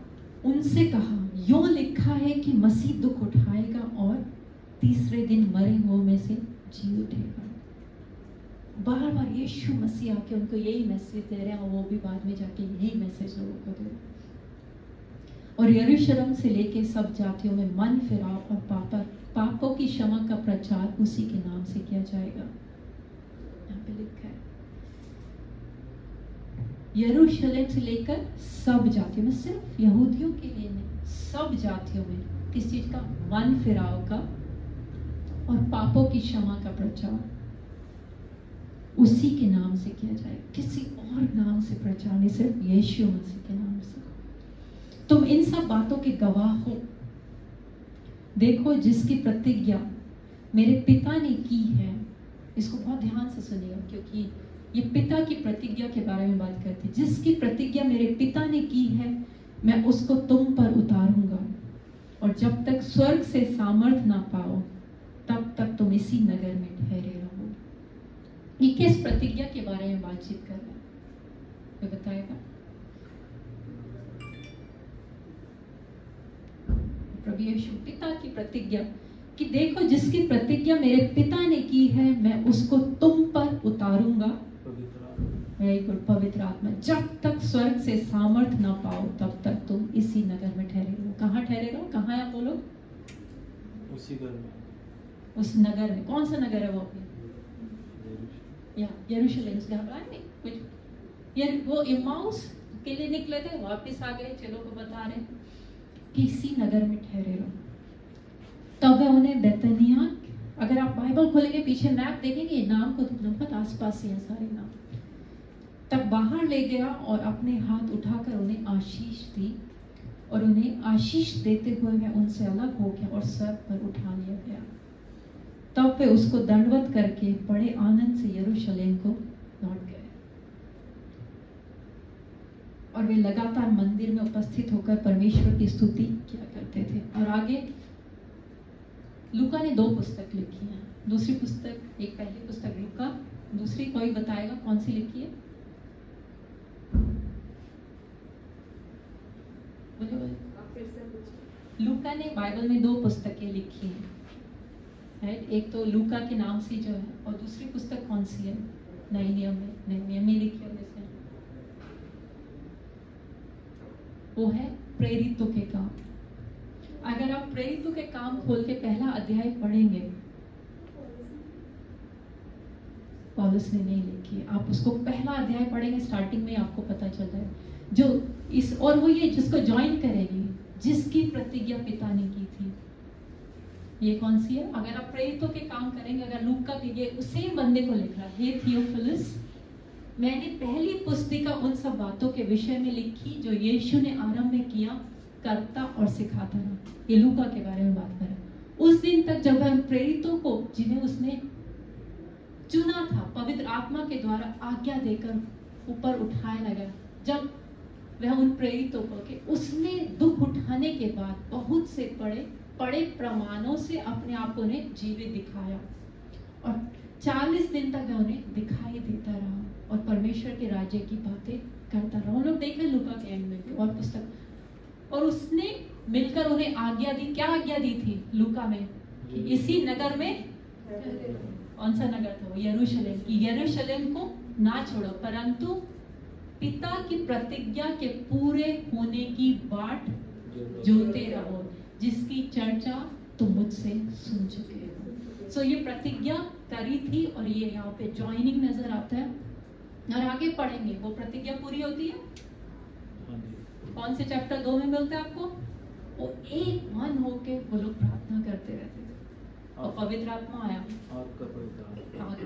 उनसे कहा, यूं लिखा है कि मसीह दुख उठाएगा और तीसरे दिन मरे हुओं में से जी उठेगा। बार बार यीशु मसीह आके उनको यही मैसेज दे रहे हैं, और वो भी बाद में जाके यही मैसेज लोगों को दे रहे हैं। और यरूशलेम से लेके सब जातियों में मन फिराव और पापों की क्षमा का प्रचार उसी के नाम से किया जाएगा। यहाँ पे लिखा है यरूशलेम से लेकर सब जातियों में, सिर्फ यहूदियों के लिए नहीं, सब जातियों में किस चीज का? मन फिराव का और पापों की क्षमा का प्रचार उसी के नाम से किया जाए, किसी और नाम से प्रचार नहीं, सिर्फ यीशु मसीह के नाम से। तुम इन सब बातों के गवाह हो। देखो, जिसकी प्रतिज्ञा मेरे पिता ने की है, इसको बहुत ध्यान से सुनिएगा, क्योंकि ये पिता की प्रतिज्ञा के बारे में बात करती है। जिसकी प्रतिज्ञा मेरे पिता ने की है, मैं उसको तुम पर उतारूंगा, और जब तक स्वर्ग से सामर्थ ना पाओ, तब तक तुम इसी नगर में ठहरे रहो। ये किस प्रतिज्ञा के बारे में बातचीत कर रहा है, कोई बताएगा? प्रभु यीशु पिता की प्रतिज्ञा, कि देखो, जिसकी प्रतिज्ञा मेरे पिता ने की है, मैं उसको तुम पर उतारूंगा। पवित्र आत्मा, जब तक स्वर्ग से सामर्थ ना पाओ, तब तक तुम इसी नगर में ठहरे रहो। कहाँ ठहरे रहो? कहाँ है आप बोलो? उसी घर में, उस नगर में। कौन सा नगर है वो? अपने यरूशलेम से घबराए नहीं कुछ। ये वो इम्माउस के लिए निकले थे, वापस आ गए, चलो को बता रहे कि इसी नगर में ठहरे रहो। तब वह उन्हें बेतनिया, अगर आप बाइबल खोलेंगे, पीछे मैप देखेंगे, नाम को बहुत आसपास ही है सारे नाम, तब बाहर ले गया और अपने हाथ उठाकर उन्हें आशीष दी, और उन्हें आशीष देते हुए वह उनसे अलग हो गया और सर पर उठा लिया गया। तब वे उसको दंडवत करके बड़े आनंद से यरूशलेम को लौट गए, और वे लगातार मंदिर में उपस्थित होकर परमेश्वर की स्तुति किया करते थे। और आगे लूका ने 2 पुस्तक लिखी हैं। दूसरी पुस्तक, एक पहली पुस्तक लूका, दूसरी कोई बताएगा कौन सी लिखी है? लूका ने बाइबल में 2 पुस्तकें लिखी हैं, राइट? एक तो लूका के नाम से जो है, और दूसरी पुस्तक कौन सी है? नए नियम में लिखी है, जैसे वो है प्रेरितों के काम। अगर आप प्रेरितों के काम खोल के पहला अध्याय पढ़ेंगे, पौलुस ने नहीं लिखी है, आप उसको पहला अध्याय पढ़ेंगे, स्टार्टिंग में आपको पता चल रहा है जो इस, और वो ये जिसको ज्वाइन करेगी, जिसकी प्रतिज्ञा पिता ने की थी। ये कौन सी है? अगर आप प्रेरितों के काम करेंगे, अगर लूका के, ये सेम बंदे को लिख रहा है, हे थियोफिलस, मैंने पहली पुस्तिका उन सब बातों के विषय में लिखी जो यीशु ने आरंभ में किया, करता और सिखाता रहा। ये लूका के बारे में बात कर रहा है। उस दिन तक जब वह प्रेरितों को, जिन्हें उसने चुना था, पवित्र आत्मा के द्वारा आज्ञा देकर ऊपर उठाया लगा, जब वह उन प्रेरितों को कि उसने दुख उठाने के बाद बहुत से बड़े प्रमाणों से अपने आप को उन्हें जीवित दिखाया, और 40 दिन तक वह उन्हें दिखाई देता रहा और परमेश्वर के राज्य की बातें करता रहा। हम लोग देखें लूका के एंड में और पुस्तक, और उसने मिलकर उन्हें आज्ञा दी। क्या आज्ञा दी थी लूका में? कि इसी नगर में, कौन सा नगर था वो? यरूशलेम। की यरूशलेम को ना छोड़ो, परंतु पिता की प्रतिज्ञा के पूरे होने की बाट जोते रहो, जिसकी चर्चा तुम मुझसे सुन चुके हो। सो ये प्रतिज्ञा करी थी, और ये यहाँ पे ज्वाइनिंग नजर आता है। और आगे पढ़ेंगे, वो प्रतिज्ञा पूरी होती है कौन से चैप्टर 2 में मिलता है आपको? वो एक मन होके वो लोग प्रार्थना करते रहते थे, और पवित्र आत्मा आया, आग,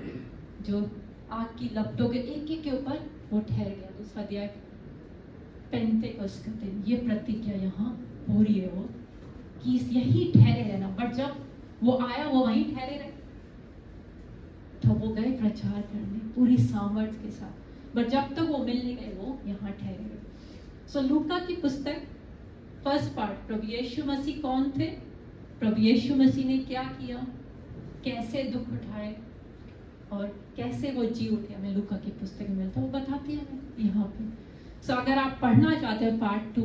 जो आग की लपटों के एक के ऊपर वो ठहर गया। दूसरा अध्याय पेंटेकोस्त का दिन, ये प्रतिज्ञा यहाँ पूरी है, वो कि यही ठहरे रहना। बट जब वो आया, वो वहीं ठहरे रहे, तो वो गए प्रचार करने पूरी सामर्थ्य के साथ। बट जब तक वो मिलने गए, वो यहाँ ठहरे रहे। सो लूका की पुस्तक फर्स्ट पार्ट, प्रभु यीशु मसीह कौन थे, प्रभु यीशु मसीह ने क्या किया, कैसे दुख उठाए और कैसे वो जी उठे, हमें लूका की पुस्तक में मिलता है, वो बताती है हमें यहाँ पे। सो अगर आप पढ़ना चाहते हो पार्ट 2,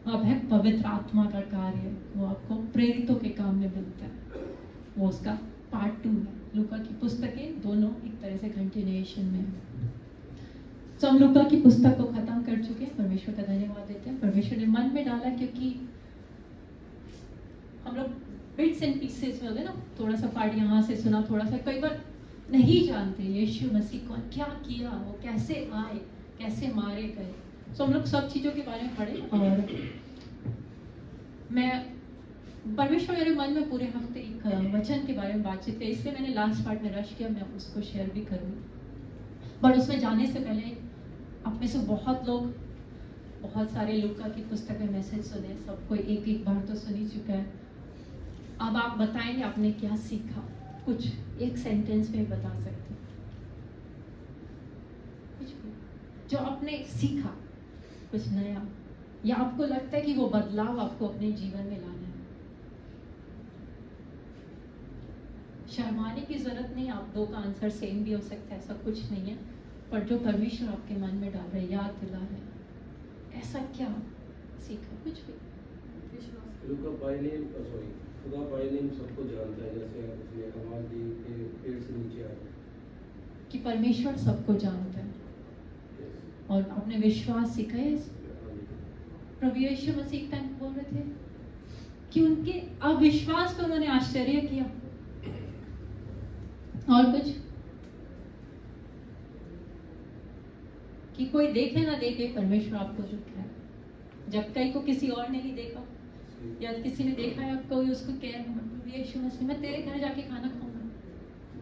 अब है पवित्र आत्मा का कार्य, वो आपको प्रेरितों के काम में मिलता है, वो उसका पार्ट 2 है। लूका की पुस्तकें दोनों एक तरह से कंटिन्यूएशन में है। तो हम लूका की पुस्तक को खत्म कर चुके हैं, परमेश्वर का धन्यवाद देते हैं। परमेश्वर ने मन में डाला, क्योंकि हम लोग बिट्स एंड पीसेस में होते ना, थोड़ा सा पार्ट यहाँ से सुना, थोड़ा सा, कई बार नहीं जानते यीशु मसीह कौन, क्या किया, वो कैसे आए, कैसे मारे गए। तो हम लोग सब चीज़ों के बारे में पढ़े, और मैं परमेश्वर मेरे मन में पूरे हफ्ते एक वचन के बारे में बातचीत की, इसलिए मैंने लास्ट पार्ट में रश किया, मैं उसको शेयर भी करूँगी। बट उसमें जाने से पहले आप में से बहुत लोग बहुत सारे लूका की पुस्तक में मैसेज सुने, सबको एक एक बार तो सुन ही चुका है। अब आप बताएंगे आपने क्या सीखा, कुछ एक सेंटेंस में बता सकते हैं, कुछ भी जो आपने सीखा, कुछ नया, या आपको लगता है कि वो बदलाव आपको अपने जीवन में लाना है। शर्माने की जरूरत नहीं, आप दो का आंसर सेम भी हो सकता है, ऐसा कुछ नहीं है, पर जो परमेश्वर आपके मन में डाल रहे, याद दिला रहे, ऐसा क्या सीखा, कुछ भी। खुदा पायने सबको जानता है, जैसे उसने आवाज दी कि पेड़ से नीचे आए, कि परमेश्वर सबको जानता है, और आपने विश्वास सीखा है। प्रभु यीशु मसीह एक टाइम बोल रहे थे कि उनके अविश्वास पर उन्होंने आश्चर्य किया, और कुछ कि कोई देखे ना देखे, परमेश्वर आपको दिख रहा है। जब कई को किसी और ने नहीं देखा, या किसी ने देखा है आपको, उसको कह रहे यीशु मसीह मैं तेरे घर जाके खाना खाऊंगा,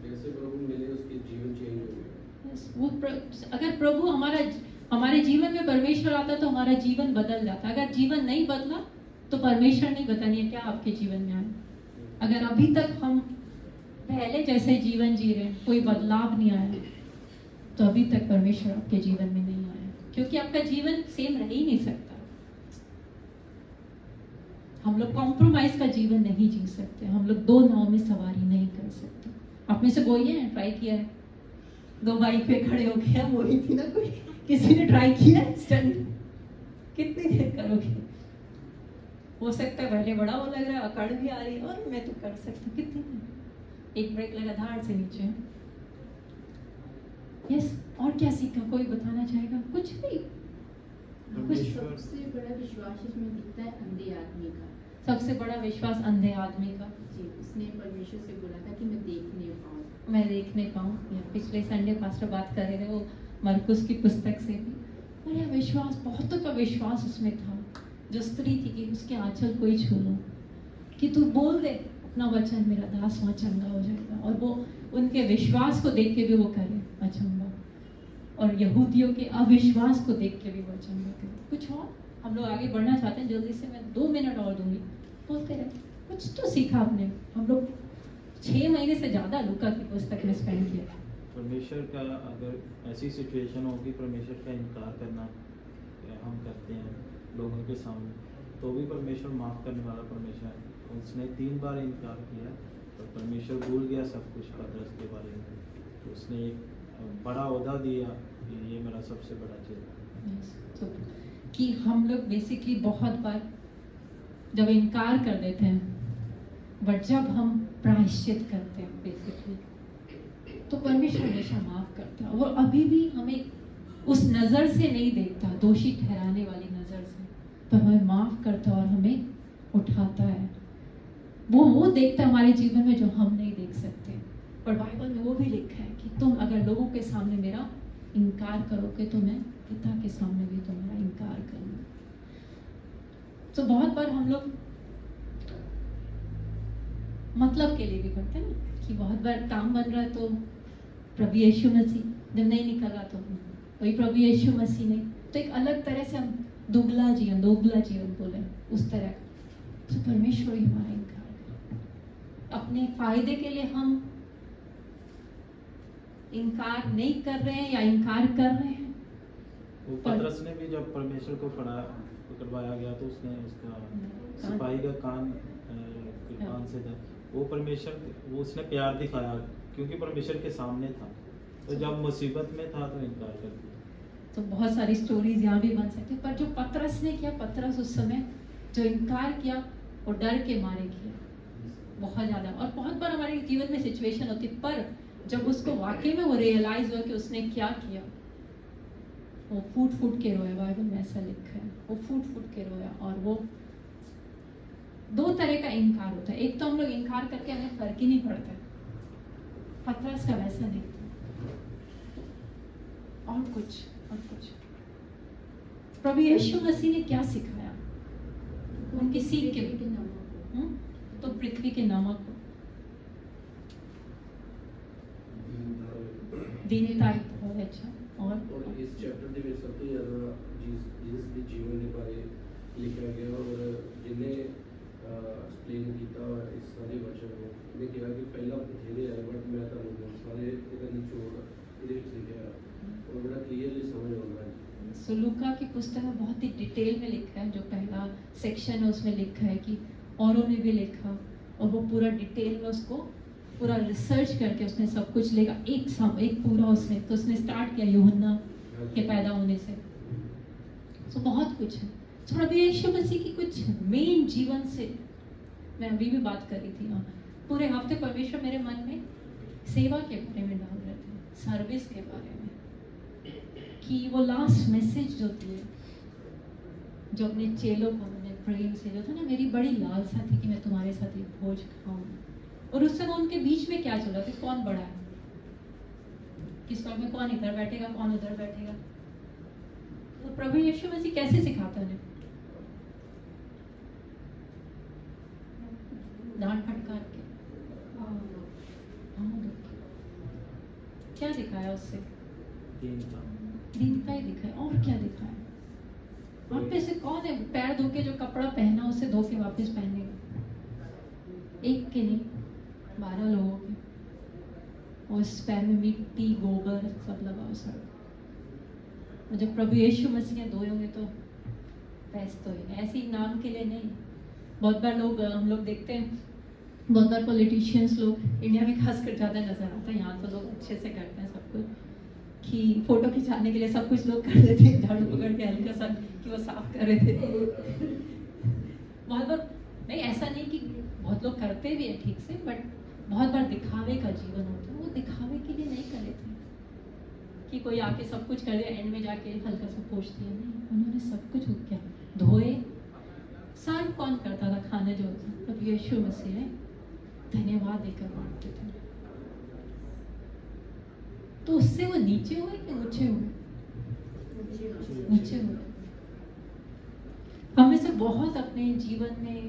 जैसे प्रभु मिले उसके जीवन चेंज हो गया। वो अगर प्रभु हमारे जीवन में परमेश्वर आता तो हमारा जीवन बदल जाता। अगर जीवन नहीं बदला तो परमेश्वर नहीं बतानी है क्या आपके जीवन में आए। अगर अभी तक हम पहले जैसे जीवन जी रहे हैं, कोई बदलाव नहीं आया, तो अभी तक परमेश्वर आपके जीवन में नहीं आया, क्योंकि आपका जीवन सेम रह ही नहीं सकता। हम लोग कॉम्प्रोमाइज का जीवन नहीं जी सकते, हम लोग दो नाव में सवारी नहीं कर सकते। आप में से कोई है ट्राई किया है, दो बाइक पे खड़े हो गया, वही थी ना कोई, किसी ने ट्राई किया स्टंट, कितनी देर करोगे? हो सकता है पहले बड़ा वो लग रहा है, अकड़ भी आ रही है, और मैं तो कर सकती हूँ, कितनी देर, एक ब्रेक लगा धाड़ से नीचे। यस, और क्या सीखा, कोई बताना चाहेगा? कुछ भी। सबसे बड़ा विश्वास इसमें दिखता है अंधे आदमी का। सबसे बड़ा विश्वास अंधे आदमी का। जी, उसने परमेश्वर से बोला था कि मैं देख नहीं पाऊँ। पिछले संडे पास्टर बात कर रहे थे वो मरकुस की पुस्तक से भी, और यह विश्वास, बहुतों का विश्वास उसमें था। जो स्त्री थी कि उसके आंचल कोई छू लो, कि तू बोल दे अपना वचन, मेरा दास वहाँ चंगा हो जाएगा। और वो उनके विश्वास को देख के भी वो करे अचंबा, और यहूदियों के अविश्वास को देख के भी वो अचंबा करे। कुछ और हम लोग आगे बढ़ना चाहते हैं, जल्दी से, मैं 2 मिनट और दूंगी, बोलते रहे। कुछ तो सीखा आपने। हम लोग 6 महीने से ज्यादा लूका की पुस्तक में स्पेंड किया। परमेश्वर का अगर ऐसी सिचुएशन होगी, परमेश्वर का इनकार करना हम करते हैं लोगों के सामने, तो भी परमेश्वर माफ़ करने वाला परमेश्वर है। उसने 3 बार इनकार किया, तो परमेश्वर भूल गया सब कुछ पतरस के बारे में, तो उसने एक बड़ा ओहदा दिया कि ये मेरा सबसे बड़ा चीज़ है। कि हम लोग बेसिकली बहुत बार जब इनकार कर देते हैं, बट जब हम प्रायश्चित करते हैं बेसिकली, तो परमेश्वर हमेशा माफ करता है। और अभी भी हमें उस नजर से नहीं देखता, दोषी ठहराने वाली नजर से, पर हमें माफ करता है और हमें उठाता है। वो देखता है हमारे जीवन में जो हम नहीं देख सकते। पर बाइबल में वो भी लिखा है कि तुम अगर लोगों के सामने मेरा इनकार करोगे तो मैं पिता के सामने भी तुम्हारा इनकार करूंगा। तो बहुत बार हम लोग मतलब के लिए भी करते हैं ना, कि बहुत बार काम बन रहा है तो प्रभु यीशु मसीह, जब नहीं निकला तो वही प्रभु यीशु मसीह नहीं, तो एक अलग तरह से हम दोगला जीवन बोले उस तरह। तो परमेश्वर ही हमारा इनकार, अपने फायदे के लिए हम इनकार नहीं कर रहे हैं या इनकार कर रहे हैं। पतरस ने भी जब परमेश्वर को पकड़वाया गया तो उसने उसका सिपाही का कान से वो परमेश्वर, वो उसने प्यार दिखाया क्योंकि परमेश्वर के सामने था, तो जब मुसीबत में था तो इनकार कर दिया। तो बहुत सारी स्टोरीज यहाँ भी बन सकती है, पर जो पतरस ने किया, पतरस उस समय जो इनकार किया वो डर के मारे किया बहुत ज्यादा। और बहुत बार हमारे जीवन में सिचुएशन होती, पर जब उसको वाकई में वो रियलाइज हुआ कि उसने क्या किया, वो फूट फूट के रोया। बाइबल में ऐसा लिखा है, वो फूट फूट के रोया। और वो दो तरह का इनकार होता है, एक तो हम लोग इनकार करके हमें फर्क ही नहीं पड़ता, पतरस का वैसा नहीं था। और कुछ प्रभु यीशु मसीह ने क्या सिखाया उनकी सीख के, तो पृथ्वी के नमक को दीनता बहुत अच्छा। और इस चैप्टर ਦੇ ਵਿੱਚ ਸਭ ਤੋਂ ਜ਼ਿਆਦਾ ਜਿਸ ਦੇ ਜੀਵਨ ਦੇ ਬਾਰੇ ਲਿਖਿਆ ਗਿਆ ਔਰ ਜਿਹਨੇ ਐਕਸਪਲੇਨ ਕੀਤਾ ਇਸ ਸਾਰੇ ਵਚਨ ਨੂੰ, ਇਹਨੇ ਕਿਹਾ ਕਿ ਪਹਿਲਾਂ ਬਥੇਰੇ ਆਏ ਬਟ ਮੈਂ ਤੁਹਾਨੂੰ ਸਾਰੇ ਇਹਦਾ ਨਿਚੋੜ ਇਹਦੇ ਵਿੱਚ ਲਿਖਿਆ और बड़ा क्लियरली समझ आता है। सो लूका की पुस्तक में बहुत ही डिटेल में लिखा है, जो पहला सेक्शन है उसमें लिखा है कि औरों ने भी लिखा, और वो पूरा डिटेल में उसको पूरा रिसर्च करके उसने सब कुछ लेगा एक पूरा उसने, तो उसने स्टार्ट किया यूहन्ना के पैदा होने से। सो बहुत कुछ है। सो प्रभु यीशु मसीह की कुछ मेन जीवन से मैं अभी भी बात कर रही थी। पूरे हफ्ते परमेश्वर मेरे मन में सेवा के बारे में डाल रहे थे, सर्विस के बारे में, कि वो लास्ट मैसेज जो थी, जो अपने चेलों को उन्होंने प्रेम से, जो था ना, मेरी बड़ी लालसा थी कि मैं तुम्हारे साथ एक भोज खाऊं। और उस समय उनके बीच में क्या चल रहा था, कौन बड़ा है, किस बार में कौन इधर बैठेगा कौन उधर बैठेगा। तो प्रभु यीशु मसीह कैसे सिखाता है, डांट फटकार के, क्या दिखाया उससे, दीनता ही दिखाया, और क्या दिखाया। आप में से कौन है पैर धो के जो कपड़ा पहना उसे धो के वापस पहनेगा, एक के नहीं 12 लोगों के, और उस पैर में मिट्टी गोबर सब लगा उस और जब प्रभु यीशु मसीह धोए होंगे तो पैस तो ही ऐसे ही नाम के लिए नहीं। बहुत बार लोग, हम लोग देखते हैं, बहुत बार पॉलिटिशियंस लोग इंडिया में खासकर ज़्यादा नजर आता है, यहाँ तो लोग अच्छे से करते हैं सब कुछ, कि फोटो खिंचाने के लिए सब कुछ लोग कर रहे थे, झाड़ू पकड़ के हल्का सा कि वो साफ कर रहे थे। बहुत बार नहीं, ऐसा नहीं कि बहुत लोग करते भी है ठीक से, बट बहुत बार दिखावे का जीवन होता है, वो दिखावे के लिए नहीं कर रहे थे कि कोई आके सब कुछ कर दिया, एंड में जाके हल्का सा पोंछ दिया, नहीं, उन्होंने सब कुछ किया, धोए। सर्व कौन करता था खाने जो था, प्रभु यीशु मसीह ने धन्यवाद देकर बांटते थे। तो उससे वो नीचे हुए कि ऊंचे हुए, ऊंचे हुए। हम में से बहुत अपने जीवन में,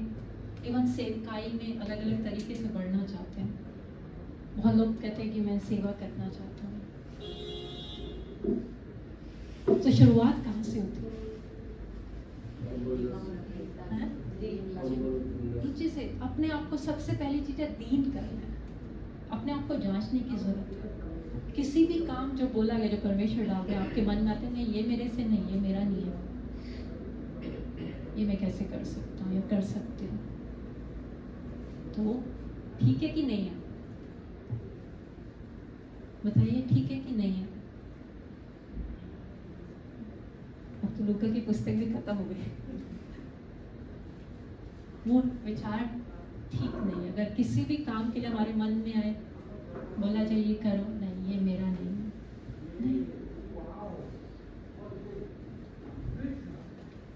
इवन सेवकाई में अलग अलग तरीके से बढ़ना चाहते हैं। बहुत लोग कहते हैं कि मैं सेवा करना चाहता हूँ, तो शुरुआत कहाँ से होती है? नीचे से। अपने आप को सबसे पहली चीज है दीन करना है, अपने आप को जांचने की जरूरत है। किसी भी काम जो बोला गया, जो परमेश्वर डालते हैं आपके मन में आते हैं, नहीं ये मेरे से नहीं, ये मेरा नहीं है, ये मैं कैसे कर सकता हूँ या कर सकती हूँ, तो ठीक है कि नहीं है, बताइए ठीक है कि नहीं है। अब तो लूका की पुस्तक भी खत्म हो गई। वो विचार ठीक नहीं है। अगर किसी भी काम के लिए हमारे मन में आए, बोला जाए ये करो, नहीं ये मेरा नहीं है, नहीं।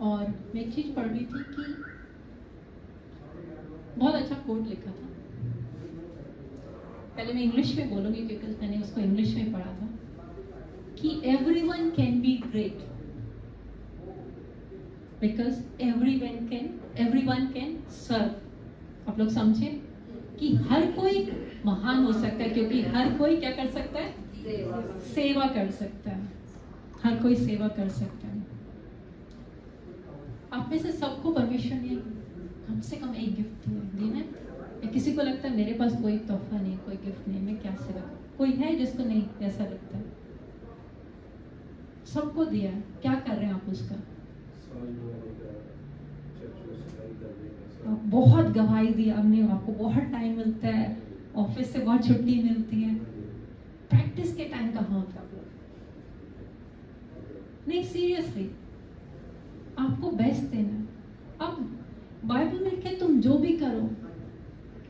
और मैं एक चीज पढ़ रही थी कि बहुत अच्छा कोट लिखा था, पहले मैं इंग्लिश में बोलूंगी क्योंकि मैंने उसको इंग्लिश में पढ़ा था, कि everyone can be great because everyone can serve. आप लोग समझे कि हर कोई महान हो सकता है, क्योंकि हर कोई क्या कर सकता है, सेवा कर सकता है, हर कोई सेवा कर सकता है। आप में से सबको परमेश्वर ने कम से कम एक गिफ्ट दिया है। किसी को लगता है मेरे पास कोई तोहफा नहीं, कोई गिफ्ट नहीं, मैं क्या सेवा करूं, कोई है जिसको नहीं ऐसा लगता है, सबको दिया है। क्या कर रहे हैं आप उसका? बहुत गवाही दी आपने, आपको बहुत टाइम मिलता है, ऑफिस से बहुत छुट्टी मिलती है, प्रैक्टिस के टाइम कहाँ होता है? नहीं, सीरियसली आपको बेस्ट देना। अब बाइबल में लिखा है तुम जो भी करो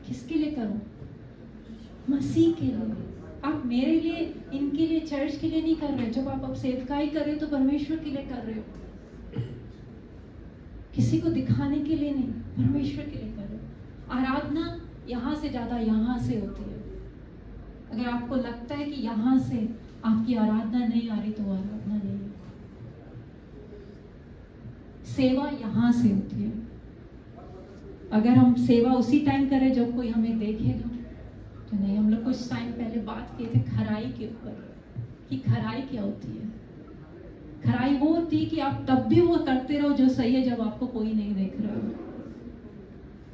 किसके लिए करो? मसीह के लिए। आप मेरे लिए, इनके लिए, चर्च के लिए नहीं कर रहे। जब आप सेवकाई कर रहे हो तो परमेश्वर के लिए कर रहे हो, किसी को दिखाने के लिए नहीं, परमेश्वर के लिए कर रहे हो। आराधना यहाँ से ज्यादा यहाँ से होती है। अगर आपको लगता है कि यहाँ से आपकी आराधना नहीं आ रही तो आराधना नहीं है। सेवा यहाँ से होती है। अगर हम सेवा उसी टाइम करें जब कोई हमें देखेगा तो नहीं। हम लोग कुछ टाइम पहले बात किए थे खराई के ऊपर कि खराई क्या होती है। खराई वो होती है कि आप तब भी वो करते रहो जो सही है जब आपको कोई नहीं देख रहा है।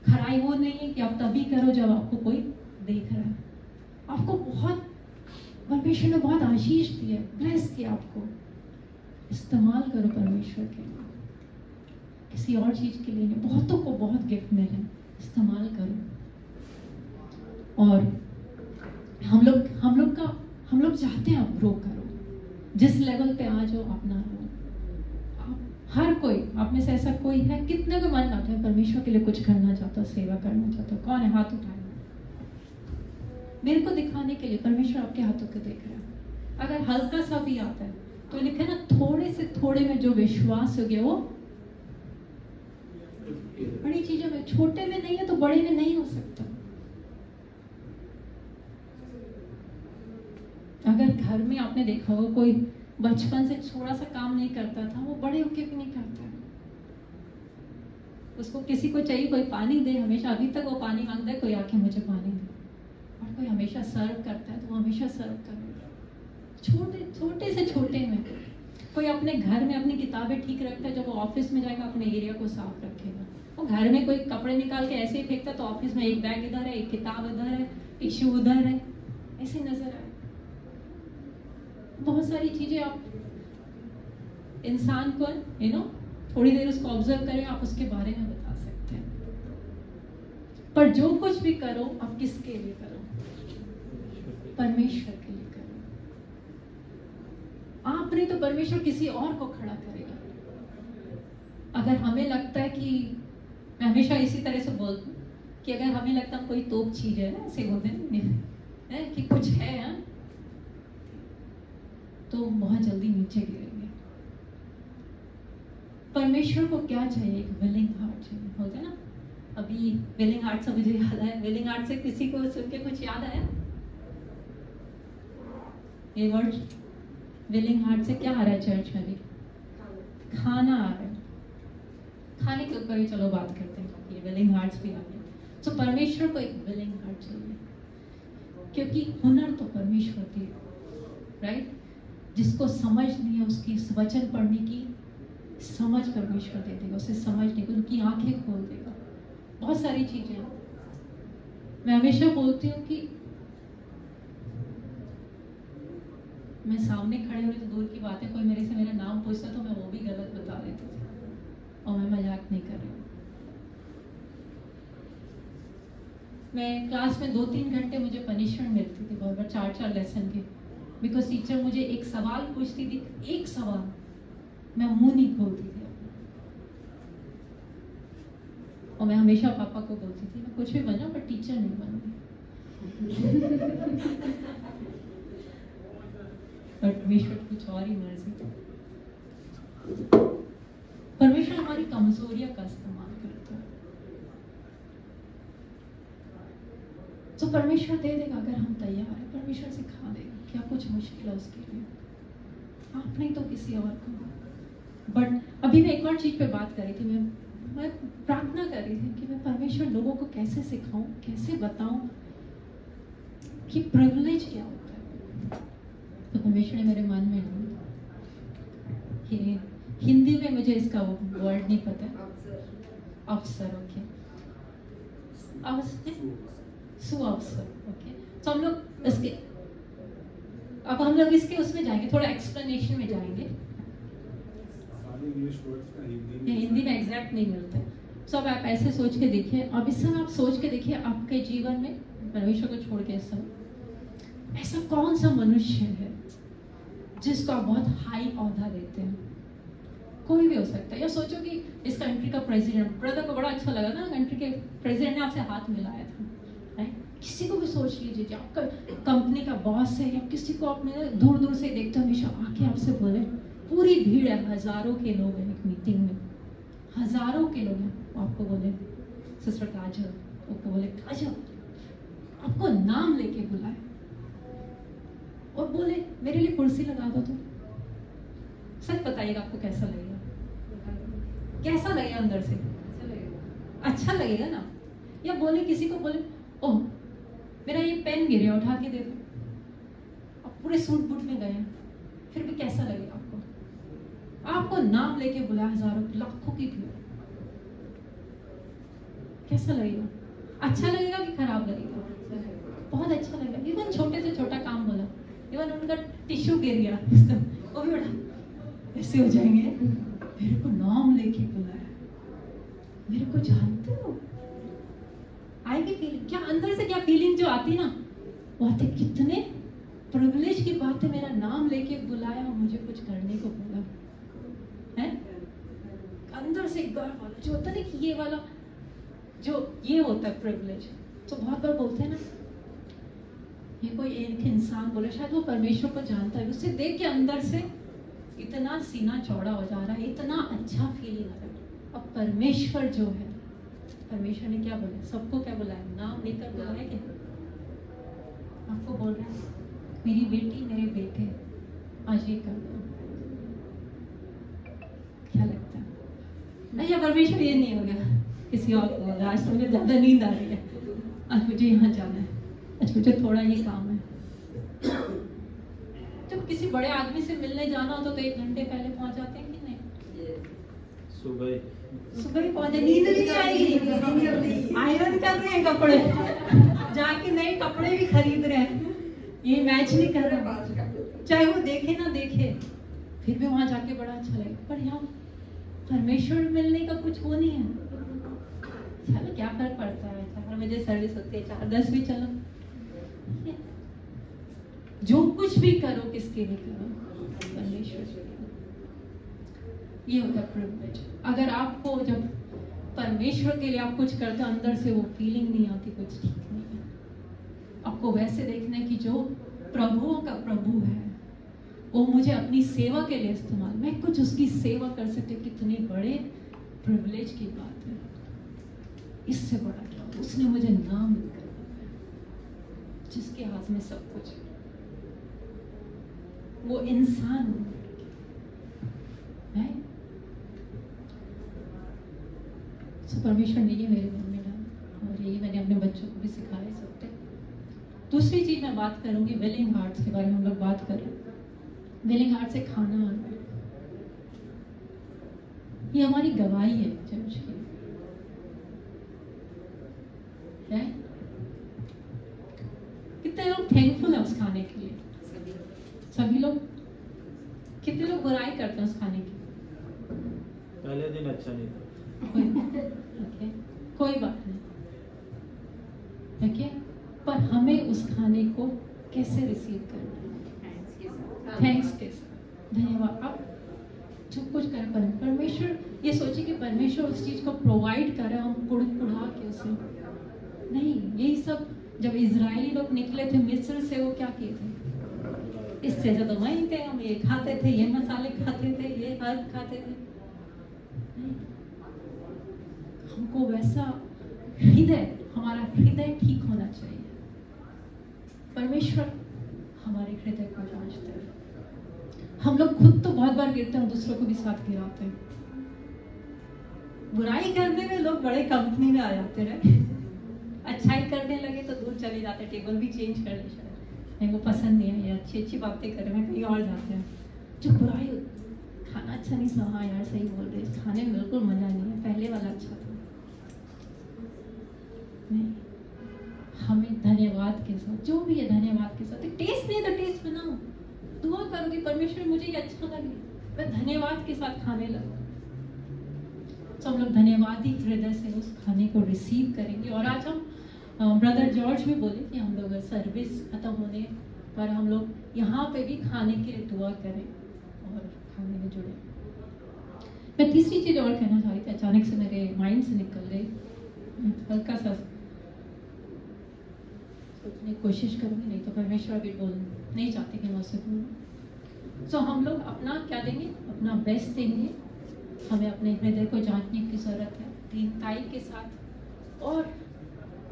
खराई वो नहीं है कि आप तभी करो जब आपको कोई देख रहा है। आपको बहुत परमेश्वर ने बहुत आशीष दी है, ब्लेस किया आपको। इस्तेमाल करो परमेश्वर के लिए, किसी और चीज के लिए नहीं। बहुतों को बहुत गिफ्ट मिले, इस्तेमाल करो। और हम लोग चाहते हैं आप ग्रो करो, जिस लेवल पे आ जाओ अपना लो। हर कोई, आप में से ऐसा कोई है, कितने को मन आता है परमेश्वर के लिए कुछ करना चाहता, सेवा करना चाहता? कौन है? हाथ उठाए। मेरे को दिखाने के लिए परमेश्वर आपके हाथों को देख रहा है। अगर हल्का सा भी आता है तो लिखे ना, थोड़े से थोड़े में जो विश्वास हो गया वो बड़ी चीजों में, छोटे में नहीं है तो बड़े में नहीं हो सकता। अगर घर में आपने देखा हो कोई बचपन से थोड़ा सा काम नहीं करता था, वो बड़े होके भी नहीं करता है। उसको किसी को चाहिए कोई पानी दे, हमेशा अभी तक वो पानी मांगता है, कोई आके मुझे पानी दे। और कोई हमेशा सर्व करता है तो वो हमेशा सर्व करेगा। छोटे से छोटे में कोई अपने घर में अपनी किताबें ठीक रखता है, जब वो ऑफिस में जाएगा अपने एरिया को साफ रखेगा। वो घर में कोई कपड़े निकाल के ऐसे ही फेंकता तो ऑफिस में एक बैग इधर है, एक किताब इधर है, टिश्यू उधर है, ऐसे नजर आए। बहुत सारी चीजें आप इंसान को थोड़ी देर उसको ऑब्जर्व करें, आप उसके बारे में बता सकते हैं। पर जो कुछ भी करो आप किसके लिए करो? परमेश्वर के लिए करो। आप नहीं तो परमेश्वर किसी और को खड़ा करेगा। अगर हमें लगता है कि, मैं हमेशा इसी तरह से बोलती हूँ कि अगर हमें लगता है कोई तोप चीज है ना, ऐसे बोलते हैं कि कुछ है तो बहुत जल्दी नीचे गिरेंगे। परमेश्वर को क्या चाहिए? एक विलिंग हार्ट चाहिए। बोलते ना, अभी विलिंग हार्ट से मुझे याद आया। विलिंग हार्ट से किसी को सुन के कुछ याद आया? ये वर्ड विलिंग हार्ट से क्या आ रहा है चर्च में भी? खाना आ रहा है। खाने के ऊपर ही चलो बात करते हैं, ये विलिंग हार्ट्स भी आ रहे हैं। तो परमेश्वर को एक विलिंग हार्ट चाहिए, क्योंकि हुनर तो परमेश्वर दी, राइट? जिसको समझ नहीं है उसकी वचन पढ़ने की समझ परमेश्वर दे देगा। उसे समझ नहीं, उनकी आंखें खोल देगा। बहुत सारी चीजें हैं। मैं हमेशा बोलती हूँ कि मैं सामने खड़े हुए तो दूर की बात है, कोई मेरे से मेरा नाम पूछता तो मैं वो भी गलत बता देती थी, और मैं मजाक नहीं कर रही हूँ। मैं क्लास में 2-3 घंटे मुझे पनिशमेंट मिलती थी, बहुत बार 4-4 लेसन की, बिकॉज टीचर मुझे एक सवाल पूछती थी, एक सवाल, मैं मुंह नहीं खोलती थी। और मैं हमेशा पापा को बोलती थी मैं कुछ भी बन जाऊं पर टीचर नहीं बनूंगी। परमेश्वर कुछ और ही मर्जी थी। परमेश्वर हमारी कमजोरियां का इस्तेमाल करता है, तो परमेश्वर दे देगा अगर हम तैयार हैं। परमेश्वर सिखा देगा। क्या कुछ मुश्किल है उसके लिए? आप नहीं तो किसी और को। बट अभी मैं एक और चीज पे बात कर रही थी। मैं प्रार्थना कर रही थी कि मैं परमेश्वर लोगों को कैसे सिखाऊं, कैसे बताऊं कि प्रिविलेज क्या होता है। तो परमेश्वर ने मेरे मन में हिंदी में मुझे इसका वर्ड नहीं पता, अवसर, ओके, सुअवसर, ओके। तो हम लोग इसके, अब हम लोग इसके उसमें जाएंगे, थोड़ा एक्सप्लेनेशन में जाएंगे। हिंदी में एग्जैक्ट नहीं मिलता है, सब आप ऐसे सोच के देखिए, अब इस समय आप सोच के देखिए आपके जीवन में, परमेश्वर को छोड़ के इस समय ऐसा कौन सा मनुष्य है जिसको आप बहुत हाई औहदा देते हैं। कोई भी हो सकता है। या सोचो कि इस कंट्री का प्रेसिडेंट, ब्रदर को बड़ा अच्छा लगा ना, कंट्री के प्रेसिडेंट ने आपसे हाथ मिलाया था, राइट? किसी को भी सोच लीजिए कि आपका कंपनी का बॉस है, या किसी को आपने दूर दूर से देखते हमेशा आके आपसे बोले, पूरी भीड़ है, हजारों के लोग हैं एक मीटिंग में, हजारों के लोग हैं, आपको बोले सिस्टर काजल, आपको बोले काजल, आपको नाम लेके बुलाए और बोले मेरे लिए कुर्सी लगा दो। तो सच बताइएगा आपको कैसा लगेगा? कैसा लगेगा अंदर से? अच्छा लगेगा ना? या बोले किसी को, बोले ओह मेरा ये पेन गिर गया, उठा के दे दो। आप पूरे सूट बूट में गए, फिर भी कैसा लगेगा आपको? आपको नाम लेके बुलाया, हजारों लाखों की भीड़, कैसा लगेगा? अच्छा लगेगा कि खराब लगेगा? बहुत अच्छा लगेगा। इवन छोटे से छोटा काम बोला, इवन उनका टिश्यू गिर गया, वो भी बड़ा ऐसे हो जाएंगे, मेरे को नाम लेके बुलाया, मेरे को जानते हो? आएगी फीलिंग, क्या अंदर से क्या फीलिंग जो आती ना, वो आती, कितने प्रिविलेज की बात है, मेरा नाम लेके बुलाया और मुझे कुछ करने को बोला है। अंदर से गर्व वाला जो होता है ना, कि ये वाला जो ये होता है प्रिविलेज, तो बहुत बार बोलते हैं ना, ये कोई एक इंसान बोले, शायद वो परमेश्वर को जानता है, उसे देख के अंदर से इतना सीना चौड़ा हो जा रहा है, इतना अच्छा फीलिंग आ रहा है। अब परमेश्वर जो है, परमेश्वर ने क्या बोला? सबको क्या बुलाया? नाम लेकर बुलाया। क्या आपको बोल रहा है, मेरी बेटी मेरे बेटे आज ये कर दो। क्या लगता है? नहीं, परमेश्वर ये नहीं हो गया, किसी और को बोला, आज तो मुझे ज्यादा नींद आ रही है, आज मुझे यहाँ जाना है, आज मुझे थोड़ा ये काम है। जब किसी बड़े आदमी से मिलने जाना हो तो 1 घंटे पहले पहुंच जाते हैं कि नहीं? सुबह ही पहुंचे, नींद नहीं आई, आयरन कर रहे हैं कपड़े, जाके नए कपड़े भी खरीद रहे हैं, ये मैच नहीं कर रहा, चाहे वो देखे ना देखे, फिर भी वहां जाके बड़ा अच्छा लगे। पर यहाँ परमेश्वर मिलने का कुछ वो नहीं है। चलो क्या फर्क पड़ता है, 4 बजे सर्विस होती है, 4:10 भी चलो, जो कुछ भी करो किसके लिए करो? परमेश्वर के लिए। ये होता है प्रिविलेज। अगर आपको जब परमेश्वर के लिए आप कुछ करते हो, अंदर से वो फीलिंग नहीं आती, कुछ ठीक नहीं है। आपको वैसे देखना है कि जो प्रभुओं का प्रभु है, वो मुझे अपनी सेवा के लिए इस्तेमाल, मैं कुछ उसकी सेवा कर सकती हूँ, कितनी बड़े प्रिविलेज की बात है। इससे बड़ा क्या? उसने मुझे नाम देकर, जिसके हाथ में सब कुछ, वो इंसान है। तो परमेश्वर ने ये मेरे मन में डाला, और ये मैंने अपने बच्चों को भी सिखाया सकते। दूसरी चीज मैं बात करूंगी, विलिंग हार्ट्स के बारे में हम लोग बात कर रहे हैं। विलिंग हार्ट से खाना आना, ये हमारी गवाही है चर्च की, है? कितने लोग थैंकफुल है उस खाने के लिए? सभी लोग। कितने लोग बुराई करते हैं उस खाने की? पहले दिन अच्छा नहीं था। कोई बात नहीं, देखिए, पर हमें उस खाने को कैसे रिसीव करना है? थैंक्स के साथ, धन्यवाद। आप जो कुछ कर पर परमेश्वर, ये सोचिए कि परमेश्वर उस चीज को प्रोवाइड कर रहे हैं, हम कुड़ा के उसे नहीं। यही सब जब इजरायली लोग निकले थे मिस्र से, वो क्या किए थे? इससे ज्यादा वहीं थे, हम ये खाते थे, ये मसाले खाते थे, ये हर्ब खाते थे। नहीं, हमको वैसा हृदय, हमारा हृदय ठीक होना चाहिए। परमेश्वर हमारे हृदय को जांचते हैं। हम लोग खुद तो बहुत बार गिरते हैं, दूसरों को भी साथ गिराते हैं। बुराई करने में लोग बड़े कंपनी में आ जाते रहे, अच्छाई करने लगे तो दूर चले जाते, टेबल भी चेंज कर ले, शायद नहीं वो पसंद नहीं है, ये अच्छी अच्छी बातें कर रहे हैं, कहीं और जाते हैं। जो बुराई, खाना अच्छा नहीं था, हाँ यार सही बोल रहे, खाने में बिल्कुल मजा नहीं है, पहले वाला अच्छा था। नहीं, हमें धन्यवाद के साथ, जो भी है धन्यवाद के साथ। टेस्ट नहीं तो टेस्ट बनाओ, दुआ करो कि परमेश्वर मुझे ये अच्छा लगे, मैं धन्यवाद के साथ खाने लगूं। तो हम लोग धन्यवादी हृदय से उस खाने को रिसीव करेंगे। और आज हम ब्रदर जॉर्ज भी बोले कि हम लोग सर्विस खत्म होने पर हम लोग यहाँ पे भी खाने के लिए दुआ करें और खाने में जुड़े। मैं तीसरी चीज और कहना चाह रही थी, अचानक से मेरे माइंड से निकल गई, हल्का सा सोचने की कोशिश करूंगी, नहीं तो परमेश्वर भी बोल नहीं चाहते कि मैं उससे बोलूं। तो हम लोग अपना क्या देंगे, अपना बेस्ट देंगे। हमें अपने हृदय को जांचने की जरूरत है दीनताई के साथ, और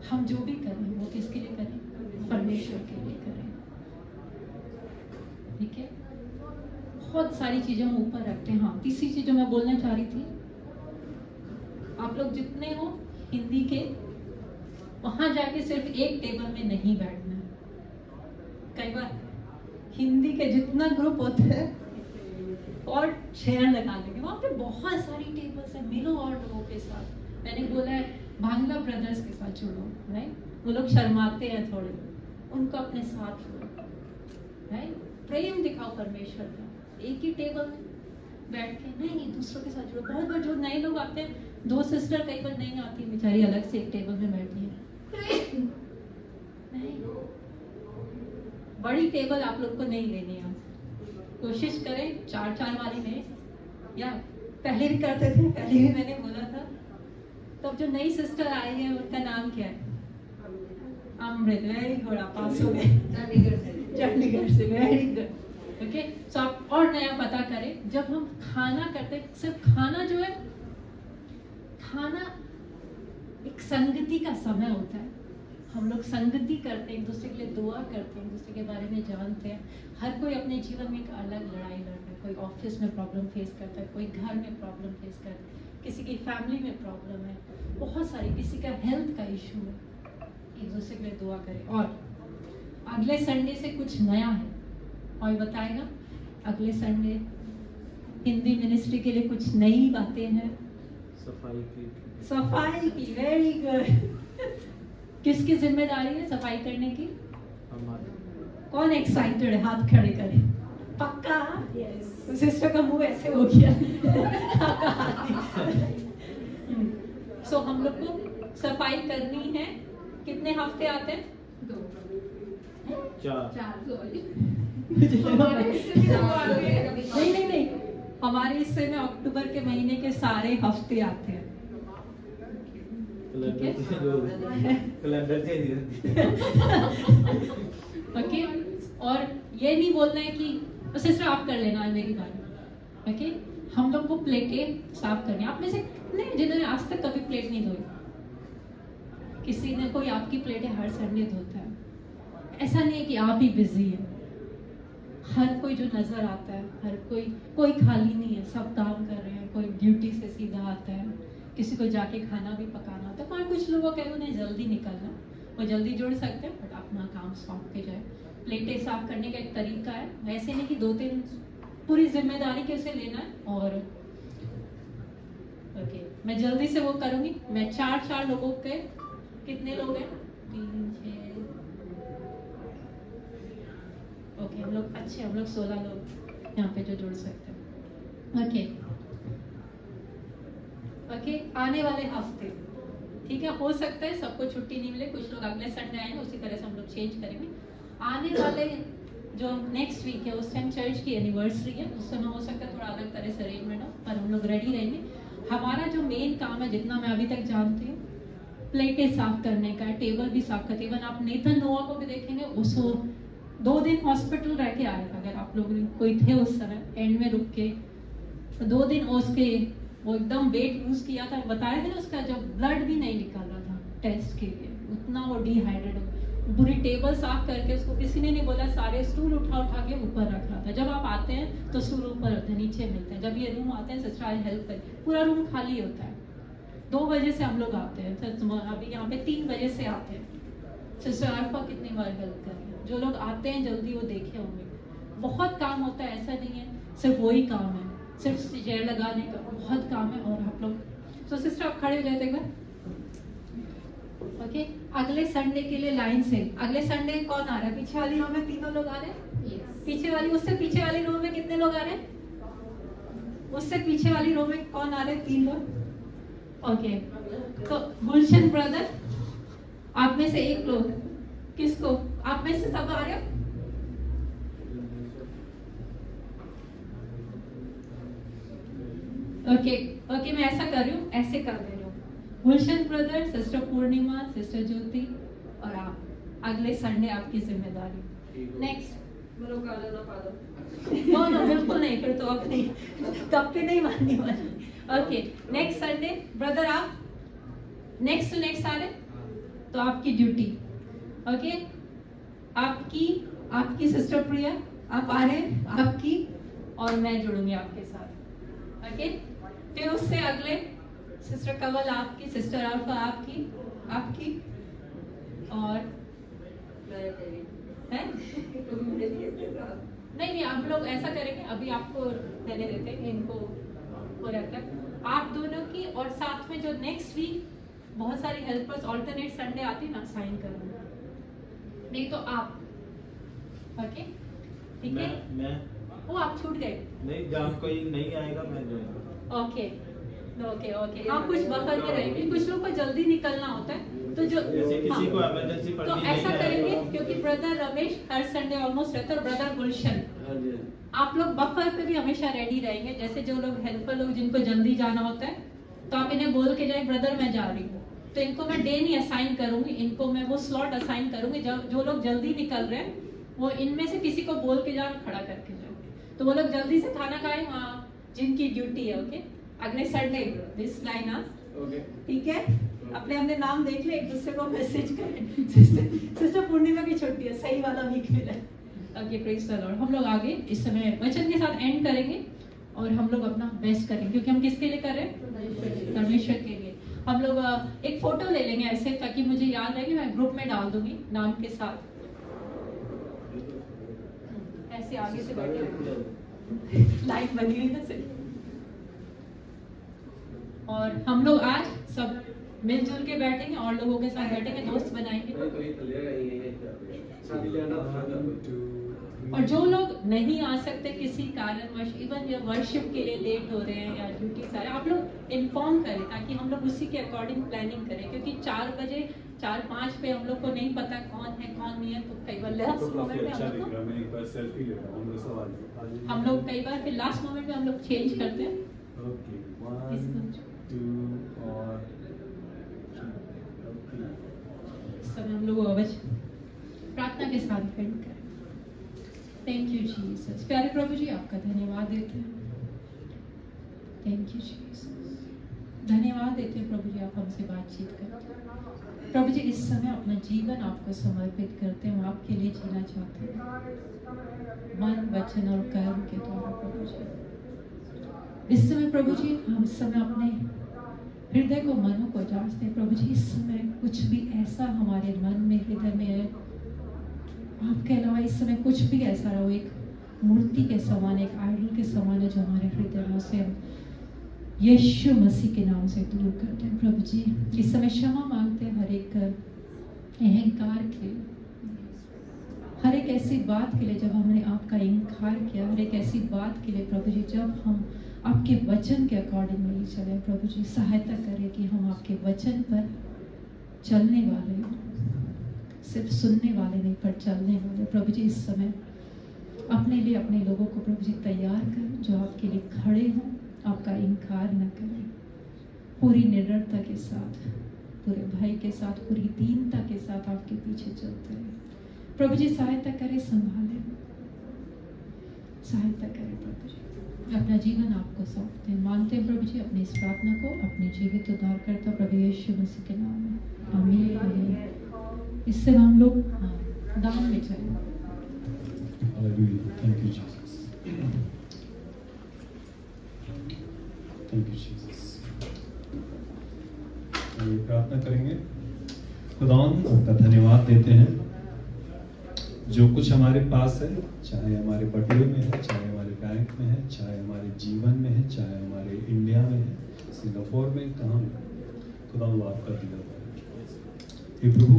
हम जो भी करें वो किसके लिए करें, परमेश्वर के लिए करें। ठीक है, बहुत सारी चीजें हम ऊपर रखते हैं। हाँ, तीसरी चीज जो मैं बोलना चाह रही थी, आप लोग जितने हो हिंदी के, वहां जाके सिर्फ एक टेबल में नहीं बैठना है। कई बार हिंदी के जितना ग्रुप होता है और चेयर लगा देंगे, वहां पे बहुत सारी टेबल्स है, मिलो और लोगों के साथ। मैंने बोला है भांगला ब्रदर्स के साथ जुड़ो, राइट? वो लोग शर्माते हैं थोड़े, उनको अपने साथ जोड़ो, राइट? प्रेम दिखाओ परमेश्वर का। एक ही टेबल में बैठ के नहीं, दूसरों के साथ जुड़ो। बहुत बार जो नए लोग आते हैं, दो सिस्टर कई बार नहीं आती, बेचारी अलग से एक टेबल में बैठी है। नहीं, बड़ी टेबल आप लोग को नहीं लेनी है। कोशिश करें 4-4 वाली में, या पहले भी करते थे, पहले भी मैंने बोला था। तब जो नई सिस्टर आई है उनका नाम क्या है? अमृत। वेरी गुड, आप पास हो गए चंडीगढ़ से। Very good. ओके, सो आप और नया पता करें। जब हम खाना करते हैं, सिर्फ खाना जो है, खाना एक संगति का समय होता है। हम लोग संगति करते हैं, एक दूसरे के लिए दुआ करते हैं, एक दूसरे के बारे में जानते हैं। हर कोई अपने जीवन में एक अलग लड़ाई लड़ रहा है। कोई ऑफिस में प्रॉब्लम फेस करता है, कोई घर में प्रॉब्लम फेस करता है, किसी की फैमिली में प्रॉब्लम है, बहुत सारी, किसी का हेल्थ का इशू है। एक दूसरे के लिए दुआ करें। और अगले संडे से कुछ नया है, और बताएगा अगले संडे हिंदी मिनिस्ट्री के लिए कुछ नई बातें हैं। सफाई की। Very good. किसकी जिम्मेदारी है सफाई करने की? कौन एक्साइटेड है? हाथ खड़े करें। पक्का? यस। सिस्टर का मुंह ऐसे हो गया। सो हम लोग को सफाई करनी है। कितने हफ्ते आते हैं? 4 नहीं, हमारे हिस्से में अक्टूबर के महीने के सारे हफ्ते आते हैं। ओके, और ये नहीं बोलना है कि सिस्टर आप कर लेना है मेरी बात। ओके, हम लोग को प्लेटें साफ करनी है। आप में से कितने जिन्होंने आज तक कभी प्लेट नहीं धोई? किसी ने, कोई आपकी प्लेटें हर संडे धोता है। ऐसा नहीं है कि आप ही बिजी है। हर कोई जो नजर आता है, हर कोई खाली नहीं है, सब काम कर रहे हैं। कोई ड्यूटी से सीधा आता है, किसी को जाके खाना भी पकाना होता है। पर कुछ लोगों का उन्हें जल्दी निकलना, वो जल्दी जुड़ सकते हैं, बट अपना काम सौंप के जाए। प्लेटें साफ करने का एक तरीका है, वैसे नहीं कि 2-3 पूरी जिम्मेदारी कैसे लेना है। और ओके, मैं जल्दी से वो करूंगी। मैं 4 लोगों के, कितने लोग हैं? 3, 6, ओके, हम लोग अच्छे, हम लोग 16 लोग यहाँ पे जो जुड़ सकते हैं। ओके, आने वाले हफ्ते, ठीक है, हो सकता है सबको छुट्टी नहीं मिले, कुछ लोग अगले संडे आएंगे, उसी तरह से हम लोग चेंज करेंगे। आने वाले जो नेक्स्ट वीक है, उस टाइम चर्च की एनिवर्सरी है, उस समय हो सकता है थोड़ा अलग तरह से अरेंजमेंट हो, पर हम लोग रेडी रहेंगे। हमारा जो मेन काम है, जितना मैं अभी तक जानती हूँ, प्लेटें साफ करने का, टेबल भी साफ करते। इवन आप नेथन नोआ को भी देखेंगे, उसको 2 दिन हॉस्पिटल रह के आए। अगर आप लोग कोई थे उस समय, एंड में रुक के 2 दिन उसके वो एकदम वेट लूज किया था, बताया था ना, उसका जब ब्लड भी नहीं निकल रहा था टेस्ट के लिए, उतना वो डिहाइड्रेट हो। पूरी टेबल साफ करके उसको किसी ने नहीं बोला, सारे स्टूल उठा के ऊपर रख रहा था। जब आप आते हैं तो स्टूल ऊपर होते हैं, नीचे मिलते हैं। जब ये रूम आते हैं, सिस्टर हेल्प कर, पूरा रूम खाली होता है। 2 बजे से हम लोग आते हैं, अभी यहाँ पे 3 बजे से आते हैं। सिस्टर आरफा कितनी बार हेल्प कर रही है। जो लोग आते हैं जल्दी, वो देखे होंगे, बहुत काम होता है। ऐसा नहीं है सिर्फ वही काम है, सिर्फ चेयर लगाने का बहुत काम है। और आप लोग, तो सिस्टर आप खड़े हो जाते एक बार। ओके, अगले संडे के लिए लाइन से, अगले संडे कौन आ रहा है? पीछे वाली रो में 3 लोग आ रहे हैं। पीछे वाली, उससे पीछे वाली रो में कितने लोग आ रहे हैं? उससे पीछे वाली रो में कौन आ रहे हैं? 3 लोग। ओके, तो गुलशन ब्रदर, आप में से एक लोग, किसको, आप में से सब आ रहे हो? ओके ओके, मैं ऐसा कर रही हूँ, ऐसे कर दे रही हूँ। गुलशन ब्रदर, सिस्टर पूर्णिमा, सिस्टर ज्योति और आप, अगले संडे आपकी जिम्मेदारी। नेक्स्ट नो नो, बिल्कुल नहीं, फिर तो अब नहीं, तब पे नहीं मानने वाली। ओके, नेक्स्ट संडे ब्रदर आप नेक्स्ट टू नेक्स्ट आ रहे, तो आपकी ड्यूटी, ओके, आपकी सिस्टर प्रिया आप आ रहे हैं, आपकी, और मैं जुड़ूंगी आपके साथ, ओके। फिर उससे अगले सिस्टर कवल आपकी, सिस्टर अल्फा आपकी और है नहीं, आप लोग ऐसा करेंगे, अभी आपको देने देते हैं, इनको हो रहता है आप दोनों की, और साथ में जो नेक्स्ट वीक बहुत सारी हेल्पर्स ऑल्टरनेट संडे आती है ना, साइन करूंगा, नहीं तो आप, ओके, ठीक है। मैं वो आप छूट गए, नहीं, जब कोई नहीं आएगा मैं जाऊंगा। ओके ओके ओके, हाँ कुछ बफर में रहेंगे, कुछ लोग को जल्दी निकलना होता है, तो जो किसी को इमरजेंसी पड़ तो गई, ऐसा नहीं करेंगे, आएगा। क्योंकि ब्रदर रमेश हर संडे ऑलमोस्ट रहता है, और ब्रदर गुलशन, आप लोग बफर पे भी हमेशा रेडी रहेंगे। जैसे जो लोग हेल्पर लोग जिनको जल्दी जाना होता है, तो आप इन्हें बोल के जाए ब्रदर मैं जा रही हूँ, तो इनको मैं डे नहीं असाइन करूंगी, इनको मैं वो स्लॉट असाइन करूंगी। जो लोग जल्दी निकल रहे हैं वो इनमें से किसी को बोल के जाओ, खड़ा करके जाओ, तो वो लोग जल्दी से खाना खाएं, वहाँ जिनकी ड्यूटी है, ओके। अगले संडे दिस लाइन ओके, ठीक है। अपने हमने नाम देख ले, एक दूसरे को मैसेज करें। सिस्टर पूर्णिमा की छुट्टी है, सही वाला वीक मिला है, ओके, प्रेज द लॉर्ड। हम लोग आगे इस समय वचन के साथ एंड करेंगे, और हम लोग अपना बेस्ट करेंगे, क्योंकि हम किसके लिए कर रहे हैं, परमेश्वर के लिए। हम लोग एक फोटो ले लेंगे ऐसे, ताकि मुझे याद रहे, मैं ग्रुप में डाल दूंगी नाम के साथ, ऐसे आगे से बैठे लाइन बनी हुई ना सिर्फ। और हम लोग आज सब मिलजुल के बैठेंगे, और लोगों के साथ बैठेंगे, दोस्त बनाएंगे। और जो लोग नहीं आ सकते किसी कारणवश, इवन या वर्शिप के लिए लेट हो रहे हैं या ड्यूटी सारे, आप लोग इन्फॉर्म करें, ताकि हम लोग उसी के अकॉर्डिंग प्लानिंग करें, क्योंकि 4 बजे 4-5 पे हम लोग को नहीं पता कौन है कौन नहीं है, तो कई बार लास्ट मोमेंट में हम लोग कई बार फिर लास्ट मोमेंट में हम लोग चेंज करते हैं। सब हम लोग प्रार्थना के साथ एंड करें। Thank you Jesus. प्यारे प्रभु जी, आपका धन्यवाद देते हैं, थैंक यू जीसस, धन्यवाद देते हैं प्रभु जी, आप हमसे बातचीत करते हैं। प्रभु जी, इस समय अपना जीवन आपको समर्पित करते हैं, हम आपके लिए जीना चाहते हैं, मन वचन और कर्म के द्वारा। प्रभु जी, इस समय प्रभु जी, हम समय अपने हृदय को, मनों को जांचते हैं। प्रभु जी, इस समय कुछ भी ऐसा हमारे मन में, हृदय में है आपके अलावा, इस समय कुछ भी ऐसा रहो, एक मूर्ति के समान, एक आइडल के समान है, जो हमारे हृदय में, उसे हम यीशु मसीह के नाम से दूर करते हैं। प्रभु जी, इस समय क्षमा मांगते हैं हर एक अहंकार के लिए, हर एक ऐसी बात के लिए जब हमने आपका इनकार किया, हर एक ऐसी बात के लिए प्रभु जी जब हम आपके वचन के अकॉर्डिंग नहीं चले। प्रभु जी, सहायता करें कि हम आपके वचन पर चलने वाले हों, सिर्फ सुनने वाले नहीं पर चलने वाले। प्रभु जी, इस समय अपने लिए अपने लोगों को प्रभु जी तैयार करें, जो आपके लिए खड़े हों, आपका इनकार न करें, पूरी निडरता के साथ, पूरे भय के साथ, पूरी दीनता के साथ आपके पीछे चलते हैं। प्रभु जी, सहायता करें, संभालें, सहायता करें। प्रभु जी, अपना जीवन आपको सौंपते हैं, मांगते हैं प्रभु जी अपनी इस प्रार्थना को अपने जीवित उद्धारकर्ता प्रभु यीशु मसीह के नाम में, आमीन आमीन। इससे हम लोग दान में चलें। Thank you Jesus, thank you Jesus. हम प्रार्थना करेंगे। खुदावंद, आपका धन्यवाद देते हैं, जो कुछ हमारे पास है, चाहे हमारे बटुए में है, चाहे हमारे बैंक में है, चाहे हमारे जीवन में है, चाहे हमारे इंडिया में है, सिंगापुर में, कहाँ में, खुदावंद आपका दिया हुआ है। हे प्रभु,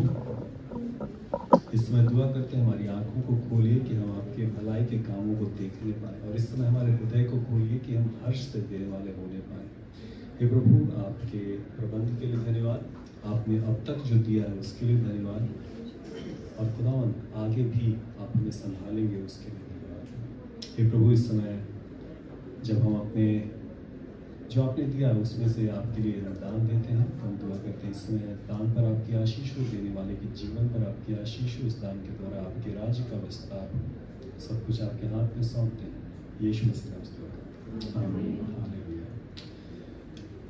इस समय दुआ करते हैं हमारी आंखों को खोलिए कि हम आपके भलाई के कामों को देखने पाए, और इस समय हमारे हृदय को खोलिए कि हम हर्ष से देने वाले होने पाए। हे प्रभु, आपके प्रबंध के लिए धन्यवाद, आपने अब तक जो दिया है उसके लिए धन्यवाद, और खुदावन आगे भी आप हमें संभालेंगे उसके लिए धन्यवाद। हे प्रभु, इस समय जब हम अपने जो आपने दिया है उसमें से आपके लिए दान देते हैं, हम दुआ करते हैं इसमें दान पर आपकी आशीष हो, देने वाले के जीवन पर आपकी आशीष हो, इस दान के द्वारा आपके राज्य का विस्तार हो, सब कुछ आपके हाथ में सौंपते हैं। यीशु मसीह नाम से दुआ करते हैं, आमीन, हालेलुया।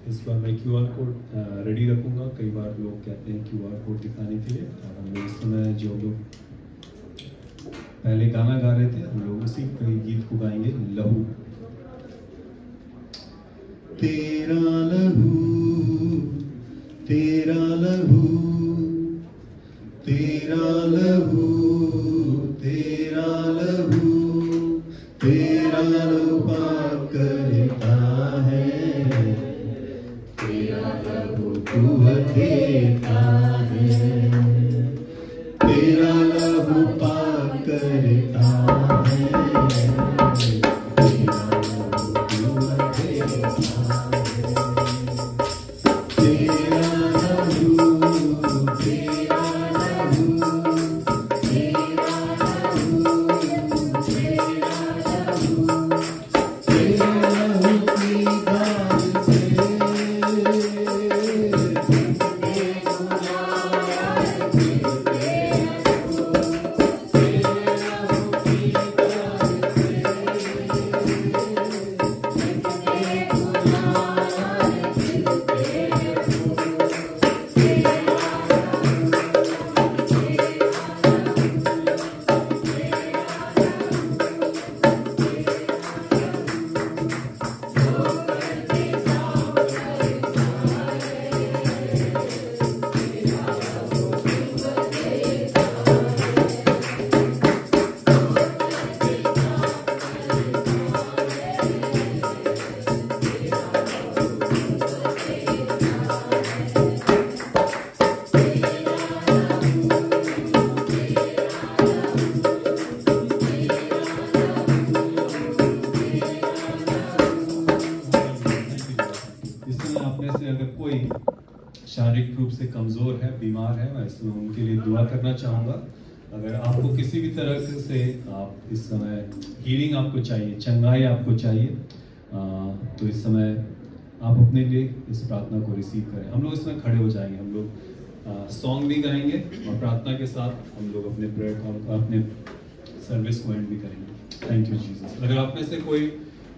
इस बार मैं क्यूआर कोड रेडी रखूंगा। कई बार लोग कहते हैं क्यूआर कोड दिखाने के लिए, और हम लोग इस समय जो लोग पहले गाना गा रहे थे, हम लोग उसी गीत को गाएंगे, लहू। तेरा लहू, तेरा लहू, तेरा लहू, तेरा लहू, तेरा लहू पाक करता है, तेरा लहू कुव्वत देता है, तेरा लहू पाक करता है, तेरा लहू कुव्वत देता है। शारीरिक रूप से कमजोर है, बीमार है, मैं इसमें उनके लिए दुआ करना चाहूँगा। अगर आपको किसी भी तरह से आप इस समय हीलिंग आपको चाहिए, चंगाई आपको चाहिए, तो इस समय आप अपने लिए इस प्रार्थना को रिसीव करें। हम लोग इसमें खड़े हो जाएंगे, हम लोग सॉन्ग भी गाएंगे और प्रार्थना के साथ हम लोग अपने प्रेयर अपने सर्विस को एंड भी करेंगे। Thank you Jesus. अगर आप में से कोई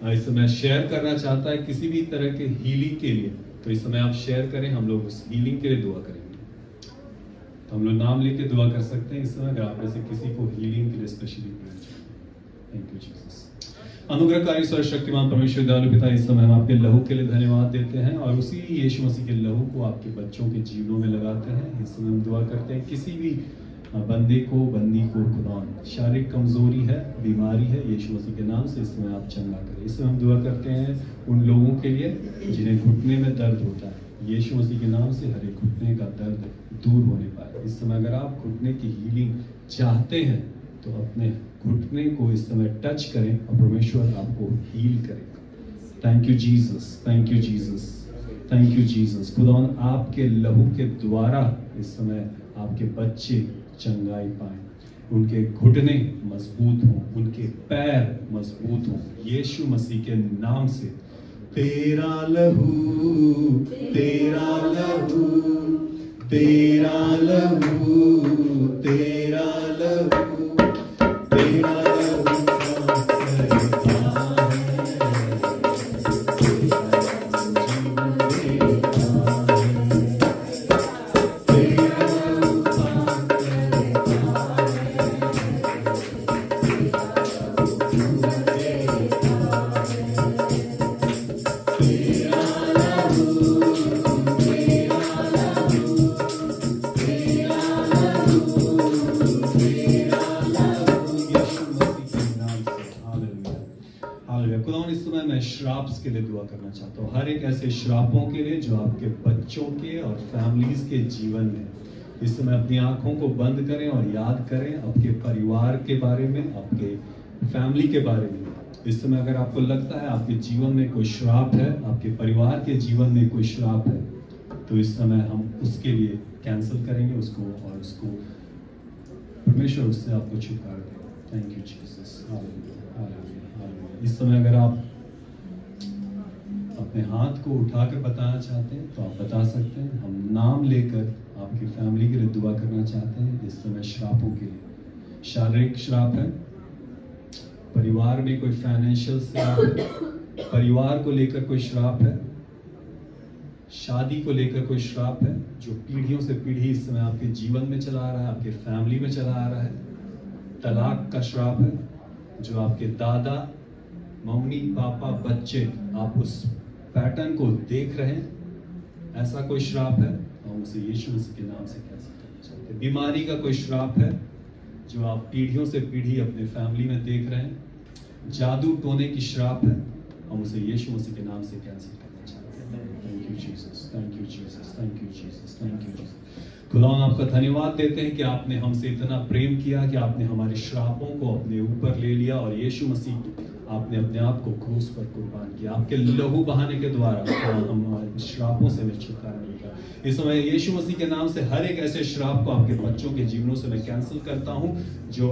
इस समय शेयर करना चाहता है किसी भी तरह के हीलिंग के लिए, तो इस समय आप शेयर करें, हम लोग उस हीलिंग के लिए दुआ करेंगे। तो हम लोग नाम लेके दुआ कर सकते हैं इस समय, अगर आप में से किसी को हीलिंग के लिए स्पेशली प्रेयर चाहिए। Thank you Jesus. अनुग्रहकारी सर्वशक्तिमान परमेश्वर दयालु पिता, इस समय हम आपके लहू के लिए धन्यवाद देते हैं और उसी यीशु मसीह के लहू को आपके बच्चों के जीवनों में लगाते हैं। इस समय हम दुआ करते हैं किसी भी बंदी को खुदा शारीरिक कमजोरी है, बीमारी है, यीशु मसीह के नाम से इस समय आप चंगा करें। इसमें हम दुआ करते हैं उन लोगों के लिए जिन्हें घुटने में दर्द होता है, यीशु मसीह के नाम से हर एक घुटने का दर्द दूर होने पाए। इस समय अगर आप घुटने की हीलिंग चाहते हैं तो अपने घुटने को इस समय टच करें और परमेश्वर आपको हील करेगा। Thank you Jesus, thank you Jesus, thank you Jesus. खुदावन आपके लहू के द्वारा इस समय आपके बच्चे चंगाई पाए, उनके घुटने मजबूत हों, उनके पैर मजबूत हों, यीशु मसीह के नाम से। तेरा लहू, तेरा लहू, तेरा लहू, तेरा लहू, तेरा लहू के लिए दुआ करना चाहता हूँ, हर एक ऐसे श्रापों के लिए जो आपके बच्चों के और फैमिलीज के जीवन में। इस समय अपनी आंखों को बंद करें और याद करें आपके परिवार के बारे में, आपके फैमिली के बारे में, इस समय अगर आपको लगता है आपके जीवन में कोई श्राप है, आपके परिवार के जीवन में कोई श्राप है, तो इस समय हम उसके लिए कैंसिल करेंगे उसको, और उसको परमेश्वर उससे आपको छुटकारा देगा। Thank you Jesus, hallelujah, hallelujah, hallelujah. इस समय अगर आप अपने हाथ को उठाकर बताना चाहते हैं तो आप बता सकते हैं। हम नाम लेकर आपकी फैमिली के लिए दुआ करना चाहते हैं इस समय श्रापों के लिए। शारीरिक श्राप है, परिवार में कोई फाइनेंशियल श्राप है, परिवार को लेकर कोई श्राप है, शादी को लेकर कोई श्राप है जो पीढ़ियों से पीढ़ी इस समय आपके जीवन में चला आ रहा है, आपके फैमिली में चला आ रहा है। तलाक का श्राप है जो आपके दादा, मम्मी, पापा, बच्चे, आप उस पैटर्न को देख रहे हैं, ऐसा कोई श्राप है, हम उसे यीशु मसीह के नाम से कैंसिल करना चाहते हैं। बीमारी का कोई श्राप है जो आप पीढ़ियों से पीढ़ी अपने फैमिली में देख रहे हैं। जादू टोने की श्राप है, हम उसे यीशु मसीह के नाम से कैंसिल करना चाहते हैं। Thank you Jesus, thank you Jesus, thank you Jesus, thank you Jesus. खुदावन आपका धन्यवाद देते हैं कि आपने हमसे इतना प्रेम किया कि आपने हमारे श्रापों को अपने ऊपर ले लिया और यीशु मसीह आपने अपने आप को क्रूस पर कुर्बान किया। आपके लहू बहाने के द्वारा हमारे श्रापों से हमें छुटकारा मिलेगा। इस समय यीशु मसीह के नाम से हर एक ऐसे श्राप को आपके बच्चों के जीवनों से मैं कैंसिल करता हूं जो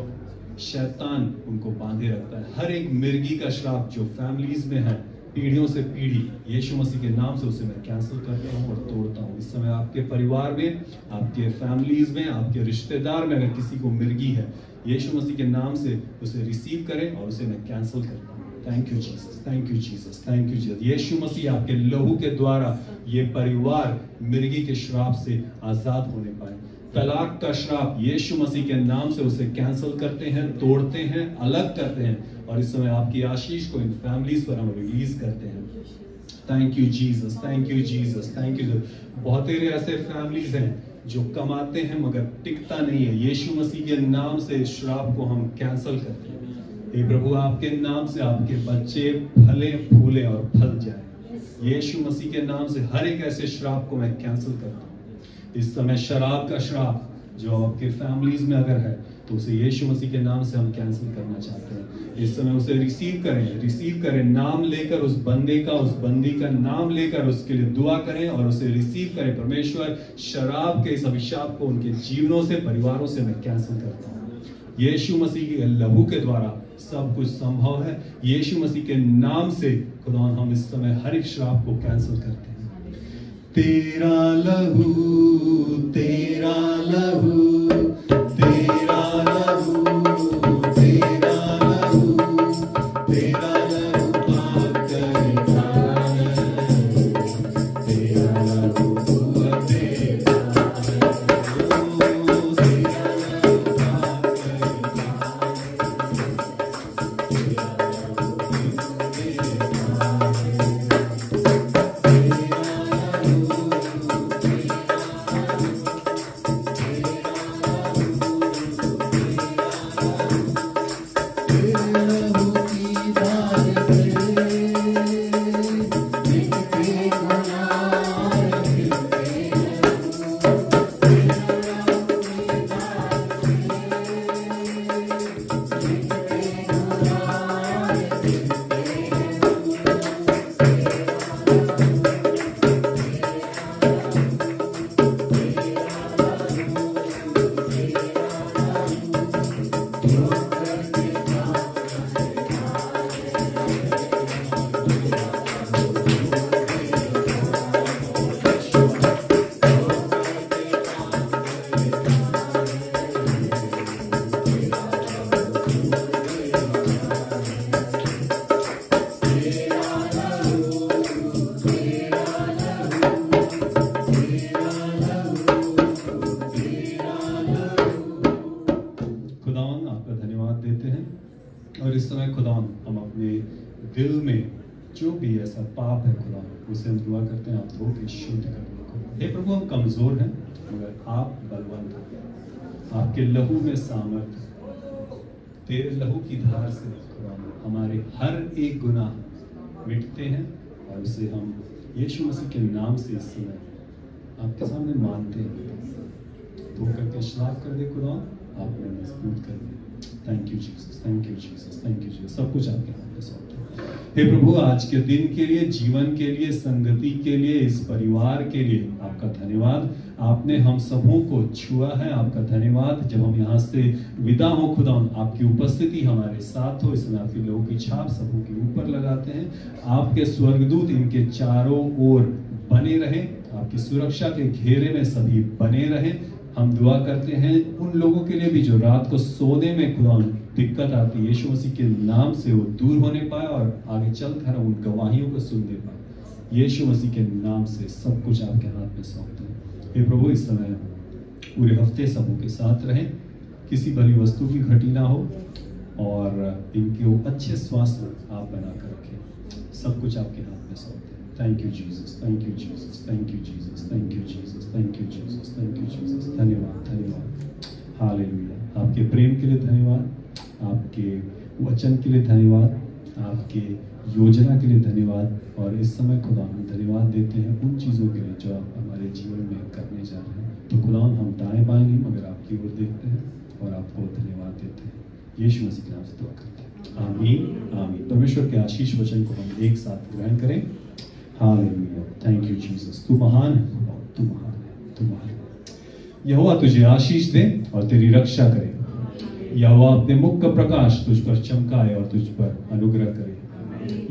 शैतान उनको बांधे रखता है। हर एक मिर्गी का श्राप जो फैमिलीज में है पीढ़ियों से पीढ़ी, यीशु मसीह के नाम से उसे मैं कैंसिल करता हूं और तोड़ता हूं। इस समय आपके परिवार में, आपके फैमिलीज में, आपके रिश्तेदार में अगर किसी को मिर्गी है, यीशु मसीह के नाम से उसे रिसीव करें और उसे मैं कैंसिल करता हूं। Thank you Jesus, thank you Jesus, thank you Jesus. यीशु मसीह आपके लहू के द्वारा ये परिवार मिर्गी के श्राप से आजाद होने पाए। तलाक का श्राप यीशु मसीह के नाम से उसे कैंसिल करते हैं, तोड़ते हैं, अलग करते हैं और इस समय आपकी आशीष को इन फैमिलीज पर हम रिलीज करते हैं। Thank you Jesus, thank you Jesus, thank you. बहुत सारे ऐसे फैमिलीज हैं जो कमाते हैं मगर टिकता नहीं है। यीशु मसीह के नाम से इस श्राप को हम कैंसिल करते हैं। हे प्रभु, आपके नाम से आपके बच्चे फले, फूले और फल जाए। यीशु मसीह के नाम से हर एक ऐसे श्राप को मैं कैंसिल करता हूँ। इस समय शराब का श्राप जो आपके फैमिलीज में अगर है तो उसे यीशु मसीह के नाम से हम कैंसिल करना चाहते हैं। इस समय उसे रिसीव करें, नाम लेकर उस बंदे का, उस बंदी का नाम लेकर उसके लिए दुआ करें और उसे रिसीव करें। परमेश्वर, शराब के इस अभिशाप को उनके जीवनों से, परिवारों से मैं कैंसिल करता हूँ। यीशु मसीह के लहू के द्वारा सब कुछ संभव है। यीशु मसीह के नाम से खुदा हम इस समय हर एक श्राप को कैंसिल करते हैं। तेरा लहू, तेरा लहू, तेरा लहू, तेरा लहू, तेरा लहू पाक करता है, तेरा लहू कुव्वत देता है, तेरा लहू पाक करता है, तेरा लहू कुव्वत देता है। और इस समय खुदा हम अपने दिल में जो भी ऐसा पाप है खुदा उसे हम दुआ करते हैं, आप धो के शुद्ध कर दो। हे प्रभु, हम कमजोर हैं मगर आप बलवंत हैं। आपके लहू में सामर्थ्य, तेरे लहू की धार से खुदा हमारे हर एक गुनाह मिटते हैं और उसे हम यीशु मसीह के नाम से इस समय आपके सामने मानते हैं। धो करके श्राप कर दे खुदा, आपने मजबूत कर दे। Thank you Jesus, thank you Jesus, thank you Jesus. सब कुछ आपके हाथ में सौंप हे प्रभु, आज के दिन के लिए, जीवन के लिए, संगति के लिए, इस परिवार के लिए आपका धन्यवाद। आपने हम सबों को छुआ है, आपका धन्यवाद। जब हम यहाँ से विदा हो खुदा, आपकी उपस्थिति हमारे साथ हो। इसमें आपके लोगों की छाप सबों के ऊपर लगाते हैं। आपके स्वर्गदूत इनके चारों ओर बने रहें, आपकी सुरक्षा के घेरे में सभी बने रहें। हम दुआ करते हैं उन लोगों के लिए भी जो रात को सोने में खुदा दिक्कत आती है, यीशु मसीह के नाम से वो दूर होने पाए और आगे चलकर उन गवाहियों को सुनने पाए। यीशु मसीह के नाम से सब कुछ आपके हाथ में सौंपते हैं। हे प्रभु, इस समय पूरे हफ्ते सबों के साथ रहें, किसी भली वस्तु की घटी ना हो और इनके वो अच्छे स्वास्थ्य आप बना कर रखें। सब कुछ आपके हाथ में सौंपते हैं। Thank you Jesus, thank you Jesus, thank you Jesus, thank you Jesus, thank you Jesus, thank you Jesus. धन्यवाद, धन्यवाद, हालेलुया। आपके प्रेम के लिए धन्यवाद, आपके वचन के लिए धन्यवाद, आपके योजना के लिए धन्यवाद। और इस समय खुदा हम धन्यवाद देते हैं उन चीज़ों के लिए जो आप हमारे जीवन में करने जा रहे हैं। तो खुदा हम दाएं बाएं नहीं मगर आपकी ओर देखते हैं और आपको धन्यवाद देते हैं। यीशु मसीह के नाम से दुआ करते हैं, आमीन, आमीन। परमेश्वर के आशीष वचन को हम एक साथ ग्रहण करें। Hallelujah, thank you Jesus. तू महान है, तू महान है, तू महान है। यहोवा तुझे आशीष दे और तेरी रक्षा करे। यहोवा अपने मुख का प्रकाश तुझ पर चमकाए और तुझ पर अनुग्रह करे।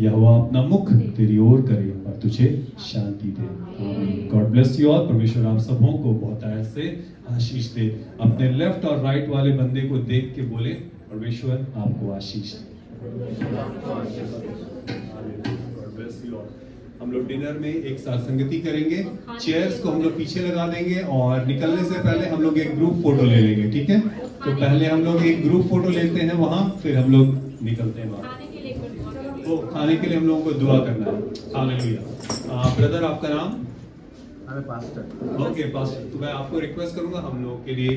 यहोवा अपना मुख तेरी ओर करे और तुझे शांति दे। आमीन। God bless you all. परमेश्वर आप सबों को बहुत ऐसे आशीष दे। अपने लेफ्ट और राइट वाले बंदे को देख के बोले, परमेश्वर आपको आशीष दे। God bless you all. हम लोग डिनर में एक साथ संगति करेंगे। चेयर्स को हम लोग पीछे लगा देंगे और निकलने से पहले हम लोग एक ग्रुप फोटो ले लेंगे, ठीक है? तो पहले हम लोग एक ग्रुप फोटो लेते हैं वहां, फिर हम लोग निकलते हैं वहां। तो खाने के लिए हम लोगों को दुआ करना है। हालेलुया। ब्रदर, आपका नाम? पास्टर। Okay pastor. तो मैं आपको रिक्वेस्ट करूंगा हम लोग के लिए